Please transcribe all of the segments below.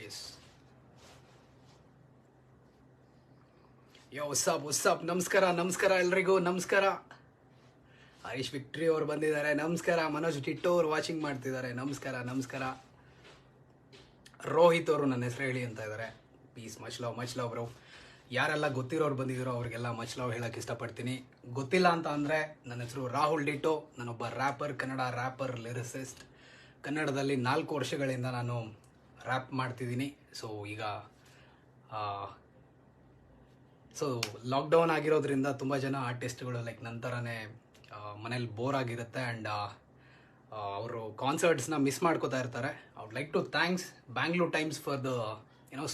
S ಯೋ ವಸಪ್ ನಮಸ್ಕಾರ ಎಲ್ರಿಗೂ ನಮಸ್ಕಾರ. ಹರೀಶ್ ವಿಕ್ಟ್ರಿ ಅವ್ರು ಬಂದಿದ್ದಾರೆ, ನಮಸ್ಕಾರ. ಮನೋಜ್ ಟಿಟ್ಟೋ ಅವ್ರು ವಾಚಿಂಗ್ ಮಾಡ್ತಿದ್ದಾರೆ, ನಮಸ್ಕಾರ. ರೋಹಿತ್ ಅವರು ನನ್ನ ಹೆಸರು ಹೇಳಿ ಅಂತ ಇದ್ದಾರೆ. Peace much love bro. ಯಾರೆಲ್ಲ ಗೊತ್ತಿರೋರು ಬಂದಿದ್ದೀರೋ ಅವ್ರಿಗೆಲ್ಲ ಮಚ್ ಲವ್ ಹೇಳಕ್ಕೆ ಇಷ್ಟಪಡ್ತೀನಿ. ಗೊತ್ತಿಲ್ಲ ಅಂತ ಅಂದರೆ ನನ್ನ ಹೆಸರು ರಾಹುಲ್ ಡಿಟೋ. ನಾನೊಬ್ಬ ರ್ಯಾಪರ್, ಕನ್ನಡ ರ್ಯಾಪರ್, ಲಿರಿಸಿಸ್ಟ್. ಕನ್ನಡದಲ್ಲಿ 4 ವರ್ಷಗಳಿಂದ ನಾನು ರ್ಯಾಪ್ ಮಾಡ್ತಿದ್ದೀನಿ. ಸೊ ಲಾಕ್ಡೌನ್ ಆಗಿರೋದ್ರಿಂದ ತುಂಬ ಜನ ಆರ್ಟಿಸ್ಟ್ಗಳು ಲೈಕ್ ನಂತರನೇ ಮನೇಲಿ ಬೋರ್ ಆಗಿರುತ್ತೆ ಆ್ಯಂಡ್ ಅವರು ಕಾನ್ಸರ್ಟ್ಸ್ನ ಮಿಸ್ ಮಾಡ್ಕೋತಾ ಇರ್ತಾರೆ. I would like to thanks Bangalore Times for the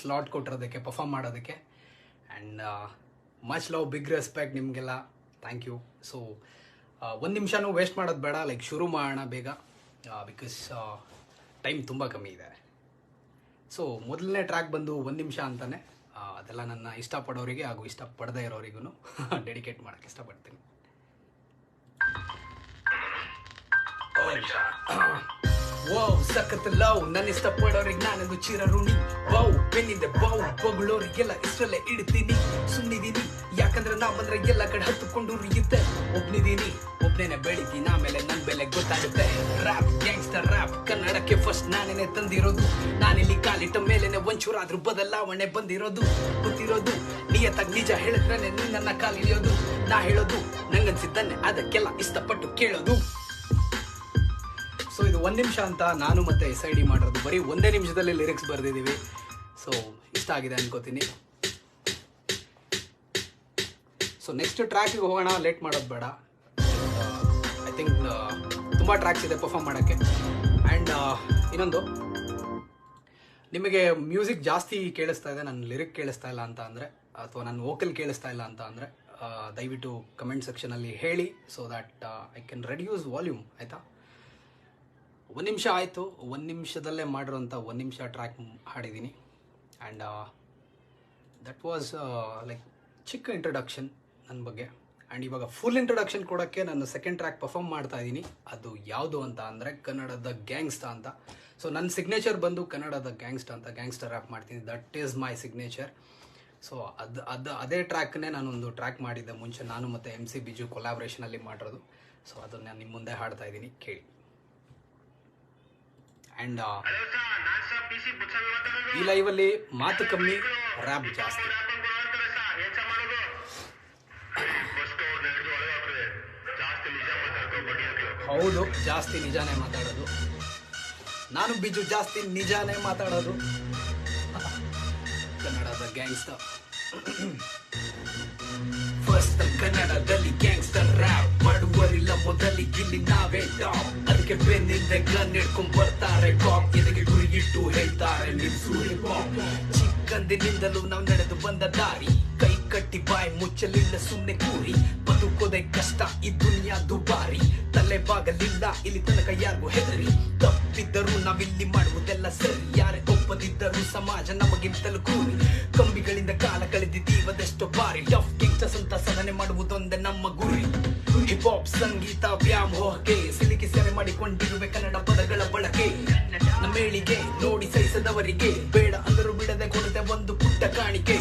slot ಕೊಟ್ಟಿರೋದಕ್ಕೆ, ಪರ್ಫಾರ್ಮ್ ಮಾಡೋದಕ್ಕೆ. And much love, big respect ನಿಮಗೆಲ್ಲ, ಥ್ಯಾಂಕ್ ಯು. ಸೊ 1 ನಿಮಿಷನೂ ವೇಸ್ಟ್ ಮಾಡೋದು ಬೇಡ, ಲೈಕ್ ಶುರು ಮಾಡೋಣ ಬೇಗ, ಬಿಕಾಸ್ ಟೈಮ್ ತುಂಬ ಕಮ್ಮಿ ಇದೆ. ಸೊ ಮೊದಲನೇ ಟ್ರ್ಯಾಕ್ ಬಂದು 1 ನಿಮಿಷ ಅಂತಾನೆ. ಅದೆಲ್ಲ ನನ್ನ ಇಷ್ಟಪಡೋರಿಗೆ ಹಾಗೂ ಇಷ್ಟಪಡದೇ ಇರೋರಿಗೂ ಡೆಡಿಕೇಟ್ ಮಾಡೋಕ್ಕೆ ಇಷ್ಟಪಡ್ತೀನಿ. ವಾವ್ ಸಖತ್ ಲವ್, ನನ್ನ ಇಷ್ಟಪಡೋರಿಗೆ ನಾನೊಂದು ಚಿರ ಋಣಿ. ವಾವ್ ಬೆನ್ನಿಂದೆ ವಾವ್ ಬಗಳೋರಿಗೆಲ್ಲ ಇಷ್ಟರಲ್ಲೇ ಇಡ್ತೀನಿ. ಸುಮ್ಮನಿದ್ದೀನಿ ಯಾಕಂದ್ರೆ ನಾ ಬಂದ್ರೆ ಎಲ್ಲ ಕಡೆ ಹತ್ತುಕೊಂಡು ಉರಿಯುತ್ತೆ. ಒಬ್ನೇನೆ ಬೆಳಿತೀನಿ, ಆಮೇಲೆ ನನ್ನ ಬೆಲೆ ಗೊತ್ತಾಗುತ್ತೆ. ರ್ಯಾಪ್ ಗ್ಯಾಂಗ್ಸ್ಟರ್ ರ್ಯಾಪ್ ಕನ್ನಡಕ್ಕೆ ಫಸ್ಟ್ ನಾನೇನೆ ತಂದಿರೋದು. ನಾನಿಲ್ಲಿ ಕಾಲಿಟ್ಟ ಮೇಲೆನೆ ಒಂಚೂರಾದ್ರೂ ಬದಲಾವಣೆ ಬಂದಿರೋದು. ಗೊತ್ತಿರೋದು ನಿಯತ್ತಾಗಿ ನಿಜ ಹೇಳಿದ್ರೆ ನೀ ನನ್ನ ಕಾಲಿಳಿಯೋದು. ನಾ ಹೇಳೋದು ನಂಗನ್ಸಿದ್ದನ್ನೇ ಅದಕ್ಕೆಲ್ಲ ಇಷ್ಟಪಟ್ಟು ಕೇಳೋದು. ಸೊ ಇದು 1 ನಿಮಿಷ ಅಂತ ನಾನು ಮತ್ತೆ SID ಮಾಡಿರೋದು. ಬರೀ 1 ನಿಮಿಷದಲ್ಲಿ ಲಿರಿಕ್ಸ್ ಬರೆದಿದ್ದೀವಿ. ಸೊ ಇಷ್ಟ ಆಗಿದೆ ಅನ್ಕೋತೀನಿ. ಸೊ ನೆಕ್ಸ್ಟ್ ಟ್ರ್ಯಾಕಿಗೆ ಹೋಗೋಣ, ಲೇಟ್ ಮಾಡೋದು ಬೇಡ. ಐ ಥಿಂಕ್ ತುಂಬ ಟ್ರ್ಯಾಕ್ಸ್ ಇದೆ ಪರ್ಫಾರ್ಮ್ ಮಾಡೋಕ್ಕೆ. ಆ್ಯಂಡ್ ಇನ್ನೊಂದು, ನಿಮಗೆ ಮ್ಯೂಸಿಕ್ ಜಾಸ್ತಿ ಕೇಳಿಸ್ತಾ ಇದೆ, ನನ್ನ ಲಿರಿಕ್ ಕೇಳಿಸ್ತಾ ಇಲ್ಲ ಅಂತ ಅಂದರೆ, ಅಥವಾ ನನ್ನ ವೋಕಲ್ ಕೇಳಿಸ್ತಾ ಇಲ್ಲ ಅಂತ ಅಂದರೆ ದಯವಿಟ್ಟು ಕಮೆಂಟ್ ಸೆಕ್ಷನಲ್ಲಿ ಹೇಳಿ. So that I can reduce volume, ಆಯಿತಾ? 1 ನಿಮಿಷ ಆಯಿತು. 1 ನಿಮಿಷದಲ್ಲೇ ಮಾಡಿರೋಂಥ 1 ನಿಮಿಷ ಟ್ರ್ಯಾಕ್ ಹಾಡಿದ್ದೀನಿ. ಆ್ಯಂಡ್ ದಟ್ ವಾಸ್ ಲೈಕ್ ಚಿಕ್ಕ ಇಂಟ್ರೊಡಕ್ಷನ್ ನನ್ನ ಬಗ್ಗೆ. ಆ್ಯಂಡ್ ಇವಾಗ ಫುಲ್ ಇಂಟ್ರೊಡಕ್ಷನ್ ಕೊಡೋಕ್ಕೆ ನಾನು ಸೆಕೆಂಡ್ ಟ್ರ್ಯಾಕ್ ಪರ್ಫಾರ್ಮ್ ಮಾಡ್ತಾ ಇದ್ದೀನಿ. ಅದು ಯಾವುದು ಅಂತ ಅಂದರೆ ಕನ್ನಡದ ಗ್ಯಾಂಗ್ಸ್ಟಾ ಅಂತ. ಸೊ ನನ್ನ ಸಿಗ್ನೇಚರ್ ಬಂದು ಕನ್ನಡದ ಗ್ಯಾಂಗ್ಸ್ಟಾ ಅಂತ, ಗ್ಯಾಂಗ್ಸ್ಟರ್ ರ್ಯಾಪ್ ಮಾಡ್ತೀನಿ. That is my signature. So ಅದೇ ಟ್ರ್ಯಾಕ್ನೇ ನಾನೊಂದು ಟ್ರ್ಯಾಕ್ ಮಾಡಿದ್ದೆ ಮುಂಚೆ, ನಾನು ಮತ್ತು MC ಬಿಜು ಕೊಲಾಬ್ರೇಷನಲ್ಲಿ ಮಾಡಿರೋದು. ಸೊ ಅದನ್ನು ನಾನು ನಿಮ್ಮ ಮುಂದೆ ಹಾಡ್ತಾ ಇದ್ದೀನಿ, ಕೇಳಿ. ಆ್ಯಂಡ್ ಈ ಲೈವಲ್ಲಿ ಮಾತು ಕಮ್ಮಿ, ರ್ಯಾಪ್ ಜಾಸ್ತಿ. ಹೌದು, ಜಾಸ್ತಿ ನಿಜಾನೇ ಮಾತಾಡೋದು. ನಾನು ಬಿಜು ಜಾಸ್ತಿ ನಿಜಾನೇ ಮಾತಾಡೋದು. ಕನ್ನಡದ ಗ್ಯಾಂಗ್ಸ್ಟರ್, ಫಸ್ಟ್ ಕನ್ನಡದಲ್ಲಿ ಗ್ಯಾಂಗ್ಸ್ಟರ್ ರ್ಯಾಪ್ ಮಾಡುವರಿಲ್ಲ ಮೊದಲಿಗಿಲ್ಲಿ ನಾವೇ ಟಾಪ್. ಅದಕ್ಕೆ ಬೆನ್ನಿಂದ ಗನ್ ಹಿಡ್ಕೊಂಡ್ ಬರ್ತಾರೆ ಕಾಪ್, ಎದೆಗೆ ಗುರಿ ಇಟ್ಟು ಹೇಳ್ತಾರೆ ನಿಲ್ಸು ಹಿಪ್ ಹಾಪ್. ಚಿಕ್ಕಂದಿನಿಂದಲೂ ನಾವು ನಡೆದು ಬಂದ ದಾರಿ, ಕೈ ಕಟ್ಟಿ ಬಾಯಿ ಮುಚ್ಚಲಿಲ್ಲ ಸುಮ್ನೆ ಕೂರಿ. ಬದುಕೋದೆ ಕಷ್ಟ, ಈ ದುನಿಯಾ ದುಬಾರಿ, ತಲೆ ಬಾಗಲಿಲ್ಲ ಇಲ್ಲಿ ತನಕ ಯಾರಿಗೂ ಹೆದರಿ. ತಪ್ಪಿದ್ದರೂ ನಾವಿಲ್ಲಿ ಮಾಡುವುದೆಲ್ಲ ಸರಿ, ಯಾರೇ ಒಪ್ಪದಿದ್ದರೂ ಸಮಾಜ ನಮಗಿಂತಲೂ ಕೂರಿ. ಕಂಬಿಗಳಿಂದ ಕಾಲ ಕಳೆದಿದ್ದೀವದೆಷ್ಟೋ ಬಾರಿ, ಟಫ್ ಕಿಂಗ್ಸ್ಟರ್ಸ್ ಅಂತ ಸಾಧನೆ ಮಾಡುವುದೊಂದೇ ನಮ್ಮ ಗುರಿ. ಹಿಪ್ ಹಾಪ್ ಸಂಗೀತ ವ್ಯಾಮೋಹಕ್ಕೆ ಸಿಲುಕಿ ಸೆರೆ ಮಾಡಿಕೊಂಡಿರುವೆ ಕನ್ನಡ ಪದಗಳ ಬಳಕೆ. ನಮ್ಮೇಳಿಗೆ ನೋಡಿ ಸಹಿಸದವರಿಗೆ ಬೇಡ ಅಂದರೂ ಬಿಡದೆ ಕೊಡದೆ ಒಂದು ಪುಟ್ಟ ಕಾಣಿಕೆ.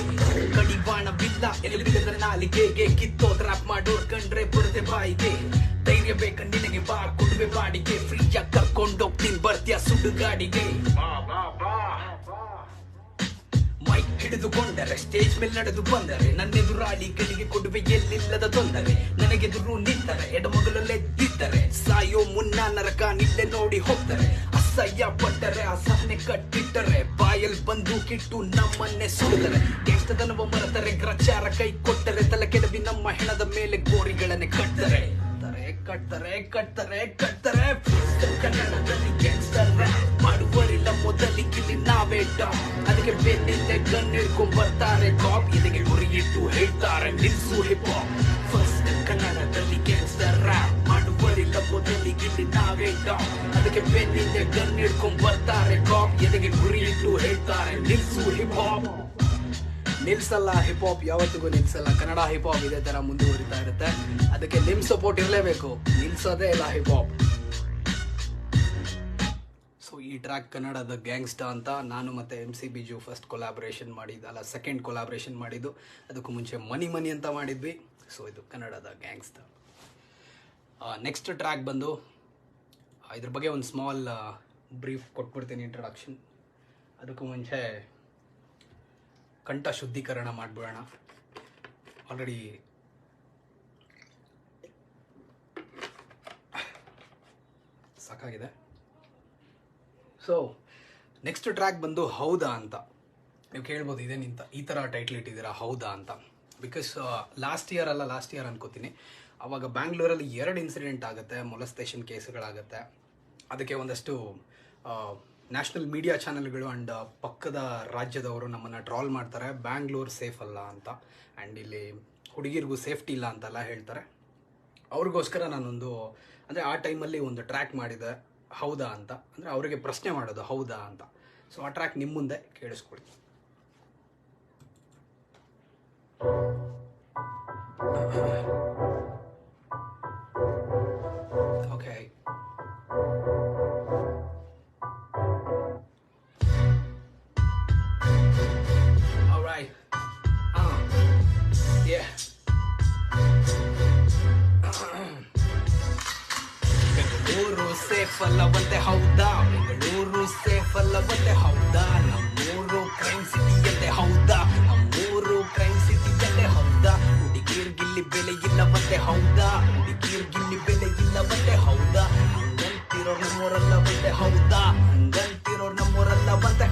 ಕಡಿವಾಣ ಬಿಲ್ಲ ಎಲ್ಲಿ ಬಿಡದ ನಾಲಿಗೆಗೆ, ಕಿತ್ತೋದ್ ರ್ಯಾಪ್ ಮಾಡೋರ್ ಕಂಡ್ರೆ ಬರದೆ ಬಾಯಿಗೆ. ಧೈರ್ಯ ಬೇಕ ನಿನಗೆ, ಬಾ ಕೊಡುವೆ ಬಾಡಿಗೆ, ಫ್ರೀಯಾಗಿ ಕರ್ಕೊಂಡೋಗ್ತೀನಿ ಬರ್ತೀಯ ಸುಡುಗಾಡಿಗೆ. ಮೈಕ್ ಹಿಡಿದುಕೊಂಡರೆ ಸ್ಟೇಜ್ ಮೇಲೆ ನಡೆದು ಬಂದರೆ, ನನ್ನೆದುರಾಳಿಗಳಿಗೆ ಕೊಡುವೆ ಎಲ್ಲಿಲ್ಲದ ತೊಂದರೆ. ನನಗೆದುರು ನಿಂತರೆ ಎಡಮಗಲೆದ್ದಿದ್ದರೆ, ಸಾಯೋ ಮುನ್ನ ನರಕ ನಿಲ್ಲೆ ನೋಡಿ ಹೋಗ್ತಾರೆ. ಅಸಹ್ಯ ಪಟ್ಟರೆ ಅಸಹನೆ ಕಟ್ಟಿಟ್ಟರೆ, ಬಾಯಲ್ಲಿ ಬಂದೂಕಿಟ್ಟು ನಮ್ಮನ್ನೇ ಸುಡಿದರೆ. ಕೆಷ್ಟದನವ ಮರೆತರೆ ಗ್ರಚಾರ ಕೈ ಕೊಟ್ಟರೆ, ತಲೆ ಕೆಡವಿ ನಮ್ಮ ಹೆಣದ ಮೇಲೆ ಗೋರಿಗಳನ್ನೇ ಕಟ್ತಾರೆ. ಕನ್ನಡದಲ್ಲಿ ಗ್ಯಾಂಗ್ಸ್ಟರ್ ರ್ಯಾಪ್ ಮಾಡುವರಿಲ್ಲ ಮೊದಲಿಗಿಲ್ಲಿ ನಾವೇ ಟಾಪ್. ಅದಕ್ಕೆ ಬೆನ್ನಿಂದ ಗನ್ ಹಿಡ್ಕೊಂಡ್ ಬರ್ತಾರೆ ಕಾಪ್, ಇದಕ್ಕೆ ಗುರಿ ಇಟ್ಟು ಹೇಳ್ತಾರೆ ನಿಲ್ಸು ಹಿಪ್ ಹಾಪ್. ಫಸ್ಟ್ ಕನ್ನಡದಲ್ಲಿ ಗ್ಯಾಂಗ್ಸ್ಟರ್ ರ್ಯಾಪ್ ಮಾಡುವರಿಲ್ಲ ಮೊದಲಿಗಿಲ್ಲಿ ನಾವೇ ಟಾಪ್. ಅದಕ್ಕೆ ಬೆನ್ನಿಂದ ಗನ್ ಹಿಡ್ಕೊಂಡ್ ಬರ್ತಾರೆ ಕಾಪ್, ಇದಕ್ಕೆ ಗುರಿ ಇಟ್ಟು ಹೇಳ್ತಾರೆ ನಿಲ್ಸು ಹಿಪ್ ಹಾಪ್. ನಿಲ್ಸಲ್ಲ, ಹಿಪ್ ಹಾಪ್ ಯಾವತ್ತಿಗೂ ನಿಲ್ಸಲ್ಲ. ಕನ್ನಡ ಹಿಪ್ ಹಾಪ್ ಇದೇ ತರ ಮುಂದುವರಿತಾ ಇರುತ್ತೆ. ಅದಕ್ಕೆ ನಿಮ್ ಸಪೋರ್ಟ್ ಇರಲೇಬೇಕು, ನಿಲ್ಸೋದೇ ಇಲ್ಲ ಹಿಪ್ ಹಾಪ್. ಸೊ ಈ ಟ್ರ್ಯಾಕ್ ಕನ್ನಡದ ಗ್ಯಾಂಗ್ಸ್ಟಾ ಅಂತ ನಾನು ಮತ್ತು MC ಬಿಜು ಫಸ್ಟ್ ಕೊಲಾಬ್ರೇಷನ್ ಮಾಡಿದ್ದಲ್ಲ, ಸೆಕೆಂಡ್ ಕೊಲಾಬ್ರೇಷನ್ ಮಾಡಿದ್ದು. ಅದಕ್ಕೂ ಮುಂಚೆ ಮನಿ ಅಂತ ಮಾಡಿದ್ವಿ. ಸೊ ಇದು ಕನ್ನಡದ ಗ್ಯಾಂಗ್ಸ್ಟಾ. ನೆಕ್ಸ್ಟ್ ಟ್ರ್ಯಾಕ್ ಬಂದು ಇದ್ರ ಬಗ್ಗೆ ಒಂದು ಸ್ಮಾಲ್ ಬ್ರೀಫ್ ಕೊಟ್ಬಿಡ್ತೀನಿ, ಇಂಟ್ರಡಕ್ಷನ್. ಅದಕ್ಕೂ ಮುಂಚೆ ಕಂಠ ಶುದ್ಧೀಕರಣ ಮಾಡಿಬಿಡೋಣ. ಆಲ್ರೆಡಿ ಸಾಕಾಗಿದೆ. ಸೊ ನೆಕ್ಸ್ಟ್ ಟ್ರ್ಯಾಕ್ ಬಂದು ಹೌದಾ ಅಂತ. ನೀವು ಕೇಳ್ಬೋದು ಇದೇನಿಂತ ಈ ಥರ ಟೈಟ್ಲ್ ಇಟ್ಟಿದ್ದೀರಾ ಹೌದಾ ಅಂತ. ಬಿಕಾಸ್ ಲಾಸ್ಟ್ ಇಯರ್ ಅನ್ಕೋತೀನಿ, ಆವಾಗ ಬ್ಯಾಂಗ್ಳೂರಲ್ಲಿ 2 ಇನ್ಸಿಡೆಂಟ್ ಆಗುತ್ತೆ, ಮೊಲೆಸ್ಟೇಷನ್ ಕೇಸುಗಳಾಗುತ್ತೆ. ಅದಕ್ಕೆ ಒಂದಷ್ಟು ನ್ಯಾಷನಲ್ ಮೀಡಿಯಾ ಚಾನೆಲ್ಗಳು ಆ್ಯಂಡ್ ಪಕ್ಕದ ರಾಜ್ಯದವರು ನಮ್ಮನ್ನು ಟ್ರಾಲ್ ಮಾಡ್ತಾರೆ, ಬ್ಯಾಂಗ್ಳೂರ್ ಸೇಫ್ ಅಲ್ಲ ಅಂತ, ಆ್ಯಂಡ್ ಇಲ್ಲಿ ಹುಡುಗಿರಿಗೂ ಸೇಫ್ಟಿ ಇಲ್ಲ ಅಂತೆಲ್ಲ ಹೇಳ್ತಾರೆ. ಅವ್ರಿಗೋಸ್ಕರ ನಾನೊಂದು ಅಂದರೆ ಆ ಟೈಮಲ್ಲಿ ಒಂದು ಟ್ರ್ಯಾಕ್ ಮಾಡಿದೆ ಹೌದಾ ಅಂತ. ಅಂದರೆ ಅವರಿಗೆ ಪ್ರಶ್ನೆ ಮಾಡೋದು ಹೌದಾ ಅಂತ. ಸೊ ಆ ಟ್ರ್ಯಾಕ್ ನಿಮ್ಮ ಮುಂದೆ ಕೇಳಿಸ್ಕೊಳ್ಳಿ. Okay, alright. ಬೆಂಗಳೂರು ಸೇಫ್ ಅಲ್ಲವಂತೆ ಹೌದಾ, ಬೆಂಗಳೂರು ಸೇಫ್ ಅಲ್ಲವಂತೆ ಹೌದಾ, ನಮ್ಮೂರು ಕ್ರೈಮ್ ಸಿಟಿಯಲ್ಲೇ ಹೌದಾ, ನಮ್ಮೂರು ಕ್ರೈಮ್ ಸಿಟಿಯಲ್ಲೇ ಹೌದಾ, ಹುಡುಗಿರ್ಗಿಲ್ಲಿ ಬೆಲೆ ಇಲ್ಲವಂತೆ ಹೌದಾ, ಹುಡುಗಿರ್ಗಿಲ್ಲಿ ಬೆಲೆ ಇಲ್ಲವಂತೆ ಹೌದಾ, ಹಂಗಂತಿರೋರ್ ನಮ್ಮೂರಲ್ಲವಂತೆ ಹೌದಾ, ಹಂಗಂತಿರೋರ್ ನಮ್ಮೂರಲ್ಲವಂತೆ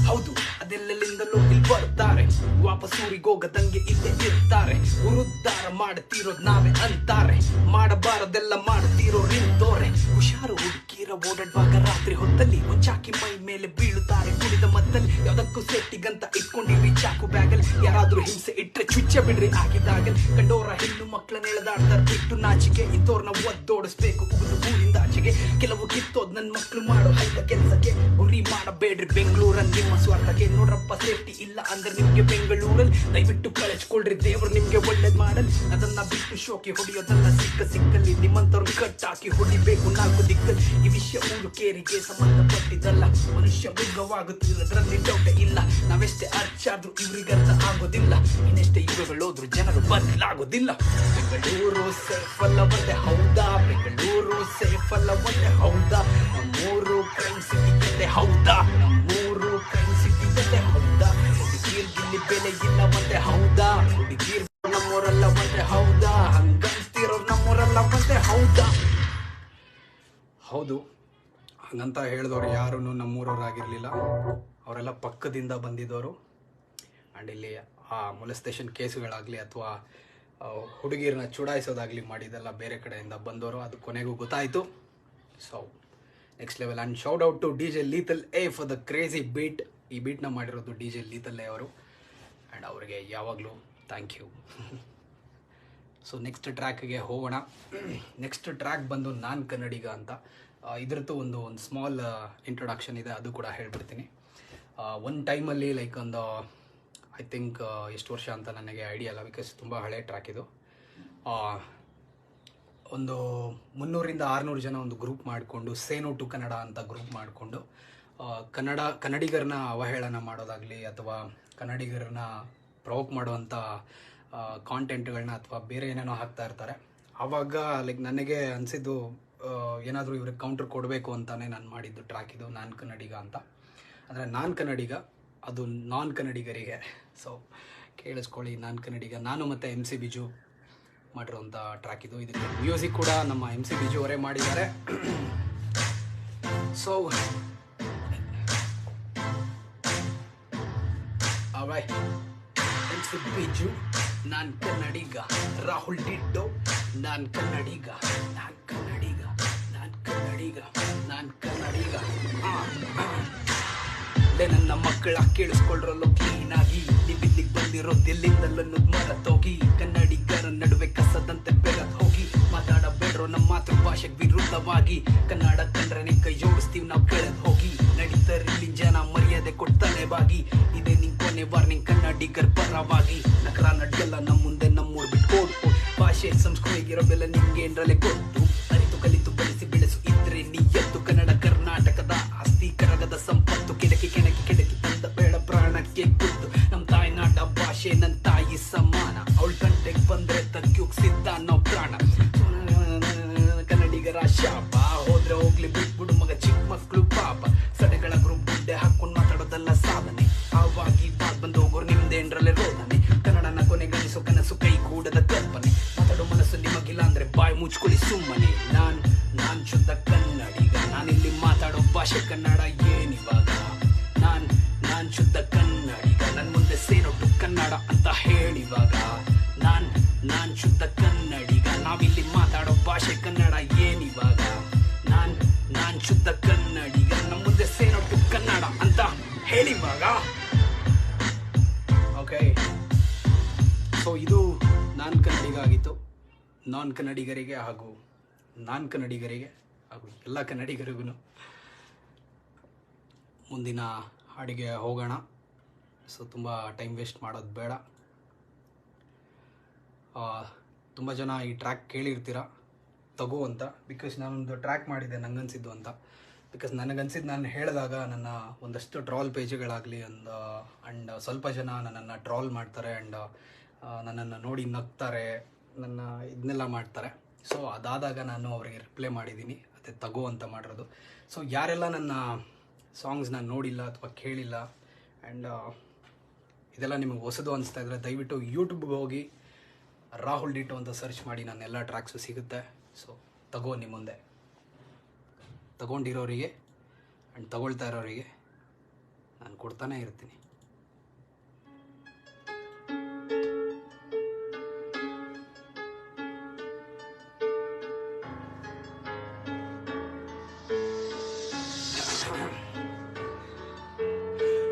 ಹೌದು. ಅದೆಲ್ಲಲಿಂದಲೂ ಇಲ್ಲಿ ಬರ್ತಾರೆ, ವಾಪಸ್ ಊರಿಗೋಗದಂಗೆ ಇಲ್ಲೇ ಇರ್ತಾರೆ, ಉರುದ್ಧಾರ ಮಾಡ್ತಿರೋದ್ ನಾವೇ ಅಂತಾರೆ, ಮಾಡಬಾರದೆಲ್ಲ ಮಾಡ್ತಿರೋರ್ ನಿಂತೋರೆ. ಹುಷಾರು ಹುಡುಕಿರ ಓಡಾಡುವಾಗ ರಾತ್ರಿ ಹೊತ್ತಲ್ಲಿ ಒಂಚಾಕಿ ಮೈ ಮೇಲೆ ಬೀಳುತ್ತಾರೆ ಕುಡಿದ ಮತ್ತಲ್ಲಿ. ಯಾವ್ದಕ್ಕೂ ಸೇಫ್ಟಿಗಂತ ಇಟ್ಕೊಂಡಿರಿ ಚಾಕು ಬ್ಯಾಗಲ್, ಯಾರಾದ್ರೂ ಹಿಂಸೆ ಇಟ್ರೆ ಚುಚ್ಚ ಬಿಡ್ರಿ ಆಗಿದಾಗಲ್. ಕಂಡೋರ ಹೆಣ್ಣು ಮಕ್ಕಳನ್ನ ಎಳೆದಾಡ್ತಾರೆ ಬಿಟ್ಟು ನಾಚಿಕೆ, ಇಂಥವ್ರನ್ನ ಒದ್ದೋಡಿಸ್ಬೇಕು ಉಗಿದು ಊರಿಂದ ಆಚೆಗೆ. ಕೆಲವು ಕಿತ್ತೋದ್ ನನ್ ಮಕ್ಳು ಮಾಡೋ ಹೈದ ಕೆಲ್ಸಕ್ಕೆ, ಗುರಿ ಮಾಡಬೇಡ್ರಿ ಬೆಂಗಳೂರಲ್ಲಿ ನಿಮ್ಮ ಸ್ವಾರ್ಥಕ್ಕೆ. ನೋಡ್ರಪ್ಪ ಸೇಫ್ಟಿ ಇಲ್ಲ ಅಂದ್ರೆ ನಿಮ್ಗೆ ಬೆಂಗಳೂರಲ್ಲಿ, ದಯವಿಟ್ಟು ಕಳಿಸ್ಕೊಳ್ರಿ ದೇವ್ರು ನಿಮ್ಗೆ ಒಳ್ಳೇದ್ ಮಾಡಲ್. ಅದನ್ನ ಬಿಟ್ಟು ಶೋಕಿ ಹೊಡಿಯೋದನ್ನ ಸಿಕ್ಕಲ್ಲಿ ನಿಮ್ಮಂತವ್ರು ಕಟ್ಟಾಕಿ ಹೊಡಿಬೇಕು 4 ದಿಕ್ಕಲ್ಲಿ. ಈ ವಿಷಯ ಊರು ಕೇರಿಗೆ ಸಂಬಂಧಪಟ್ಟಿದ್ದಲ್ಲ, ಮನುಷ್ಯ ಮೃಗವಾಗುತ್ತಿರೋದ್ರಲ್ಲಿ ಡೌಟ್ ಇಲ್ಲ. ನಾವೆಷ್ಟೇ ಅರ್ಚಾದ್ರೂ ಇವ್ರಿಗರ್ಥ ಆಗೋದಿಲ್ಲ, ಇನ್ನೆಷ್ಟೇ ಯುಗಗಳೋದ್ರು ಜನರು ಬದಲಾಗೋದಿಲ್ಲ. ಬೆಂಗಳೂರು ಸೇಫ್ ಅಲ್ಲವಂತೆ ಹೌದಾ, ಬೆಂಗಳೂರು ಸೇಫ್ ಅಲ್ಲವಂತೆ ಹೌದಾ, ನಮ್ಮೂರು ಕ್ರೈಮ್ ಸಿಟಿಯಲ್ಲೇ ಹೌದಾ, ನಮ್ಮೂರು ಕ್ರೈಮ್ ಸಿಟಿಯಲ್ಲೇ ಹೌದಾ, ಹುಡುಗಿರ್ಗಿಲ್ಲಿ ಬೆಲೆ ಇಲ್ಲವಂತೆ ಹೌದಾ, ಹುಡುಗಿರ್ ನಮ್ಮೂರಲ್ಲವಂತೆ ಹೌದಾ, ಹಂಗಂತಿರೋರ್ ನಮ್ಮೂರಲ್ಲವಂತೆ ಹೌದಾ. ಹೌದು, ಹಂಗಂತ ಹೇಳಿದವ್ರು ಯಾರೂ ನಮ್ಮೂರವರಾಗಿರಲಿಲ್ಲ, ಅವರೆಲ್ಲ ಪಕ್ಕದಿಂದ ಬಂದಿದ್ದವರು. ಆ್ಯಂಡ್ ಇಲ್ಲಿ ಆ ಮೊಲೆಸ್ಟೇಷನ್ ಕೇಸುಗಳಾಗಲಿ ಅಥವಾ ಹುಡುಗಿರನ್ನ ಚುಡಾಯಿಸೋದಾಗಲಿ ಮಾಡಿದೆಲ್ಲ ಬೇರೆ ಕಡೆಯಿಂದ ಬಂದವರು, ಅದು ಕೊನೆಗೂ ಗೊತ್ತಾಯಿತು. So next level. And shout out to DJ Lethal A for the crazy beat. ಈ ಬೀಟ್ನ ಮಾಡಿರೋದು DJ ಲೀಥಲ್ ಎ ಅವರು, ಆ್ಯಂಡ್ ಅವರಿಗೆ ಯಾವಾಗಲೂ ಥ್ಯಾಂಕ್ ಯು. ಸೊ ನೆಕ್ಸ್ಟ್ ಟ್ರ್ಯಾಕ್ಗೆ ಹೋಗೋಣ. ನೆಕ್ಸ್ಟ್ ಟ್ರ್ಯಾಕ್ ಬಂದು ನಾನ್ ಕನ್ನಡಿಗ ಅಂತ. ಇದ್ರದ್ದು ಒಂದು ಸ್ಮಾಲ್ ಇಂಟ್ರೊಡಕ್ಷನ್ ಇದೆ, ಅದು ಕೂಡ ಹೇಳ್ಬಿಡ್ತೀನಿ. ಒಂದು ಟೈಮಲ್ಲಿ ಲೈಕ್ ಒಂದು ಐ ಥಿಂಕ್ ಎಷ್ಟು ವರ್ಷ ಅಂತ ನನಗೆ ಐಡಿಯಾ ಇಲ್ಲ, ಬಿಕಾಸ್ ತುಂಬ ಹಳೆ ಟ್ರ್ಯಾಕ್ ಇದು. ಒಂದು 300ರಿಂದ 600 ಜನ ಒಂದು ಗ್ರೂಪ್ ಮಾಡಿಕೊಂಡು ಸೇನೋ ಟು ಕನ್ನಡ ಅಂತ ಗ್ರೂಪ್ ಮಾಡಿಕೊಂಡು ಕನ್ನಡಿಗರನ್ನ ಅವಹೇಳನ ಮಾಡೋದಾಗಲಿ ಅಥವಾ ಕನ್ನಡಿಗರನ್ನ ಪ್ರವೋಕ್ ಮಾಡುವಂಥ ಕಾಂಟೆಂಟ್ಗಳನ್ನ ಅಥವಾ ಬೇರೆ ಏನೇನೋ ಹಾಕ್ತಾ ಇರ್ತಾರೆ. ಆವಾಗ ಲೈಕ್ ನನಗೆ ಅನಿಸಿದ್ದು ಏನಾದರೂ ಇವ್ರಿಗೆ ಕೌಂಟ್ರ್ ಕೊಡಬೇಕು ಅಂತಲೇ ನಾನು ಮಾಡಿದ್ದು ಟ್ರ್ಯಾಕ್ ಇದು, ನಾನ್ ಕನ್ನಡಿಗ ಅಂತ. ಅಂದರೆ ನಾನ್ ಕನ್ನಡಿಗ ಅದು ನಾನ್ ಕನ್ನಡಿಗರಿಗೆ. ಸೊ ಕೇಳಿಸ್ಕೊಳ್ಳಿ, ನಾನ್ ಕನ್ನಡಿಗ. ನಾನು ಮತ್ತು MC ಬಿಜು ಮಾಡಿರೋಂಥ ಟ್ರ್ಯಾಕ್ ಇದು. ಇದಕ್ಕೆ ಮ್ಯೂಸಿಕ್ ಕೂಡ ನಮ್ಮ MC ಬಿಜು ಅವರೇ ಮಾಡಿದ್ದಾರೆ. ಸೊ MC ಬಿಜು ನಾನ್ ಕನ್ನಡಿಗ, ರಾಹುಲ್ ಡಿಡ್ಡೋ ನಾನ್ ಕನ್ನಡಿಗ, ನಾನ್ ಕನ್ನಡಿಗ, ನಾನ್ ಕನ್ನಡಿಗ, ನಾನ್ ಕನ್ನಡಿಗ. ನನ್ನ ಮಕ್ಕಳ ಕೇಳಿಸ್ಕೊಳ್ರಲ್ಲೋ ಕ್ಲೀನಾಗಿ, ನೀವಿಲ್ಲಿಗೆ ಬಂದಿರೋದೆಲ್ಲಿಂದಲ್ಲನ್ನು ಮರತೋಗಿ, ಕನ್ನಡಿಗರ ನಡುವೆ ಕಸದಂತೆ ಬೆರೆತ್ ಹೋಗಿ, ಮಾತಾಡಬೇಡ್ರೋ ನಮ್ಮ ಮಾತೃಭಾಷೆಗೆ ವಿರುದ್ಧವಾಗಿ, ಕನ್ನಡ ಕಂಡ್ರೆ ಕೈ ಜೋಡಿಸ್ತೀವಿ ನಾವು ಕೆಳದ್ ಹೋಗಿ, ನಡೀತಾರಿಲ್ಲಿ ಜನ ಮರ್ಯಾದೆ ಕೊಡ್ತಾನೆ ಬಾಗಿ, ಇದೇ ನಿನ್ ಕೊನೆ ವಾರ್ನಿಂಗ್ ಕನ್ನಡಿಗರ ಪರವಾಗಿ. ನಕರ ನಡ್ಯಲ್ಲ ನಮ್ಮ ಮುಂದೆ ನಮ್ಮೂರ್ ಬಿಟ್ಟು ಭಾಷೆ ಸಂಸ್ಕೃತಿ ಇರೋ ಬೆಲೆ ನಿಮ್ಗೇನ್ರಲ್ಲೇ ಗೊತ್ತು, ಅರಿತು ಕಲಿತು ಬೆಳೆಸಿ ಬೆಳೆಸು ಇದ್ರೆ ನೀ ಎತ್ತು, ಕನ್ನಡ ಕರ್ನಾಟಕದ ಆಸ್ತಿ ಹೋದ್ರೆ ಹೋಗ್ಲಿ ಬಿಟ್ಬಿಡು ಮಗ ಚಿಕ್ಕ ಮಕ್ಕಳು ಪಾಪ ಸಡೆಗಳ ಗ್ರೂಪ್ ಗುಡ್ಡೆ ಹಾಕೊಂಡು ಮಾತಾಡೋದಲ್ಲ ಸಾಧನೆ ಆವಾಗಿ ಬಂದು ಹೋಗೋರು ನಿಮ್ದೇನ್ರಲ್ಲೇ ರೋದನೆ ಕನ್ನಡನ ಕೊನೆಗಳಿಸೋ ಕನಸು ಕೈಗೂಡದ ಕಲ್ಪನೆ ಮಾತಾಡೋ ಮನಸ್ಸು ನಿಮಗಿಲ್ಲ ಅಂದ್ರೆ ಬಾಯಿ ಮುಚ್ಕೊಳ್ಳಿ ಸುಮ್ಮನೆ ನಾನ್ ಶುದ್ಧ ಕನ್ನಡಿಗ ನಾನಿಲ್ಲಿ ಮಾತಾಡೋ ಭಾಷೆ ಕನ್ನಡ ಏನಿವಾಗ ನಾನ್ ಶುದ್ಧ ಕನ್ನಡಿಗ ನನ್ ಮುಂದೆ ಸೇರೋಟು ಕನ್ನಡ ಅಂತ ಹೇಳಿವಾಗ ನಾನ್ ಶುದ್ಧ ಕನ್ನಡಿಗ ನಾವಿಲ್ಲಿ ಮಾತಾಡೋ ಭಾಷೆ ಕನ್ನಡ ಏನಿವಾಗ ನಾನ್ ಶುದ್ಧ ಕನ್ನಡಿಗ ನಮ್ಮ ಮುಂದೆ ಸೇರೋಟು ಕನ್ನಡ ಅಂತ ಹೇಳಿವಾಗ ಓಕೆ ಸೊ ಇದು ನಾನ್ ಕನ್ನಡಿಗ ಆಗಿತ್ತು ನಾನ್ ಕನ್ನಡಿಗರಿಗೆ ಹಾಗೂ ಎಲ್ಲ ಕನ್ನಡಿಗರಿಗೂ ಮುಂದಿನ ಹಾಡಿಗೆ ಹೋಗೋಣ. ಸೊ ತುಂಬ ಟೈಮ್ ವೇಸ್ಟ್ ಮಾಡೋದು ಬೇಡ. ತುಂಬ ಜನ ಈ ಟ್ರ್ಯಾಕ್ ಕೇಳಿರ್ತೀರ ತಗೋ ಅಂತ, ಬಿಕಾಸ್ ನಾನೊಂದು ಟ್ರ್ಯಾಕ್ ಮಾಡಿದ್ದೆ ನಂಗನ್ಸಿದ್ದು ಅಂತ. ಬಿಕಾಸ್ ನನಗನ್ಸಿದ್ದು ನಾನು ಹೇಳಿದಾಗ ನನ್ನ ಒಂದಷ್ಟು ಟ್ರಾಲ್ ಪೇಜ್ಗಳಾಗಲಿ ಆ್ಯಂಡ್ ಸ್ವಲ್ಪ ಜನ ನನ್ನನ್ನು ಟ್ರಾಲ್ ಮಾಡ್ತಾರೆ ಆ್ಯಂಡ್ ನನ್ನನ್ನು ನೋಡಿ ನಗ್ತಾರೆ, ನನ್ನ ಇದನ್ನೆಲ್ಲ ಮಾಡ್ತಾರೆ. ಸೊ ಅದಾದಾಗ ನಾನು ಅವರಿಗೆ ರಿಪ್ಲೈ ಮಾಡಿದ್ದೀನಿ, ಅದೇ ತಗೋ ಅಂತ ಮಾಡಿರೋದು. ಸೊ ಯಾರೆಲ್ಲ ನನ್ನ ಸಾಂಗ್ಸ್ ನಾನು ನೋಡಿಲ್ಲ ಅಥವಾ ಕೇಳಿಲ್ಲ ಆ್ಯಂಡ್ ಇದೆಲ್ಲ ನಿಮಗೆ ಹೊಸದು ಅನಿಸ್ತಾ ಇದ್ದರೆ ದಯವಿಟ್ಟು ಯೂಟ್ಯೂಬ್ಗೆ ಹೋಗಿ ರಾಹುಲ್ ಡಿಟೋ ಅಂತ ಸರ್ಚ್ ಮಾಡಿ, ನನ್ನ ಎಲ್ಲ ಟ್ರ್ಯಾಕ್ಸು ಸಿಗುತ್ತೆ. ಸೊ ತಗೋ ನಿಮ್ಮ ಮುಂದೆ ತಗೊಂಡಿರೋರಿಗೆ ಆ್ಯಂಡ್ ತಗೊಳ್ತಾ ಇರೋರಿಗೆ ನಾನು ಕೊಡ್ತಾನೆ ಇರ್ತೀನಿ.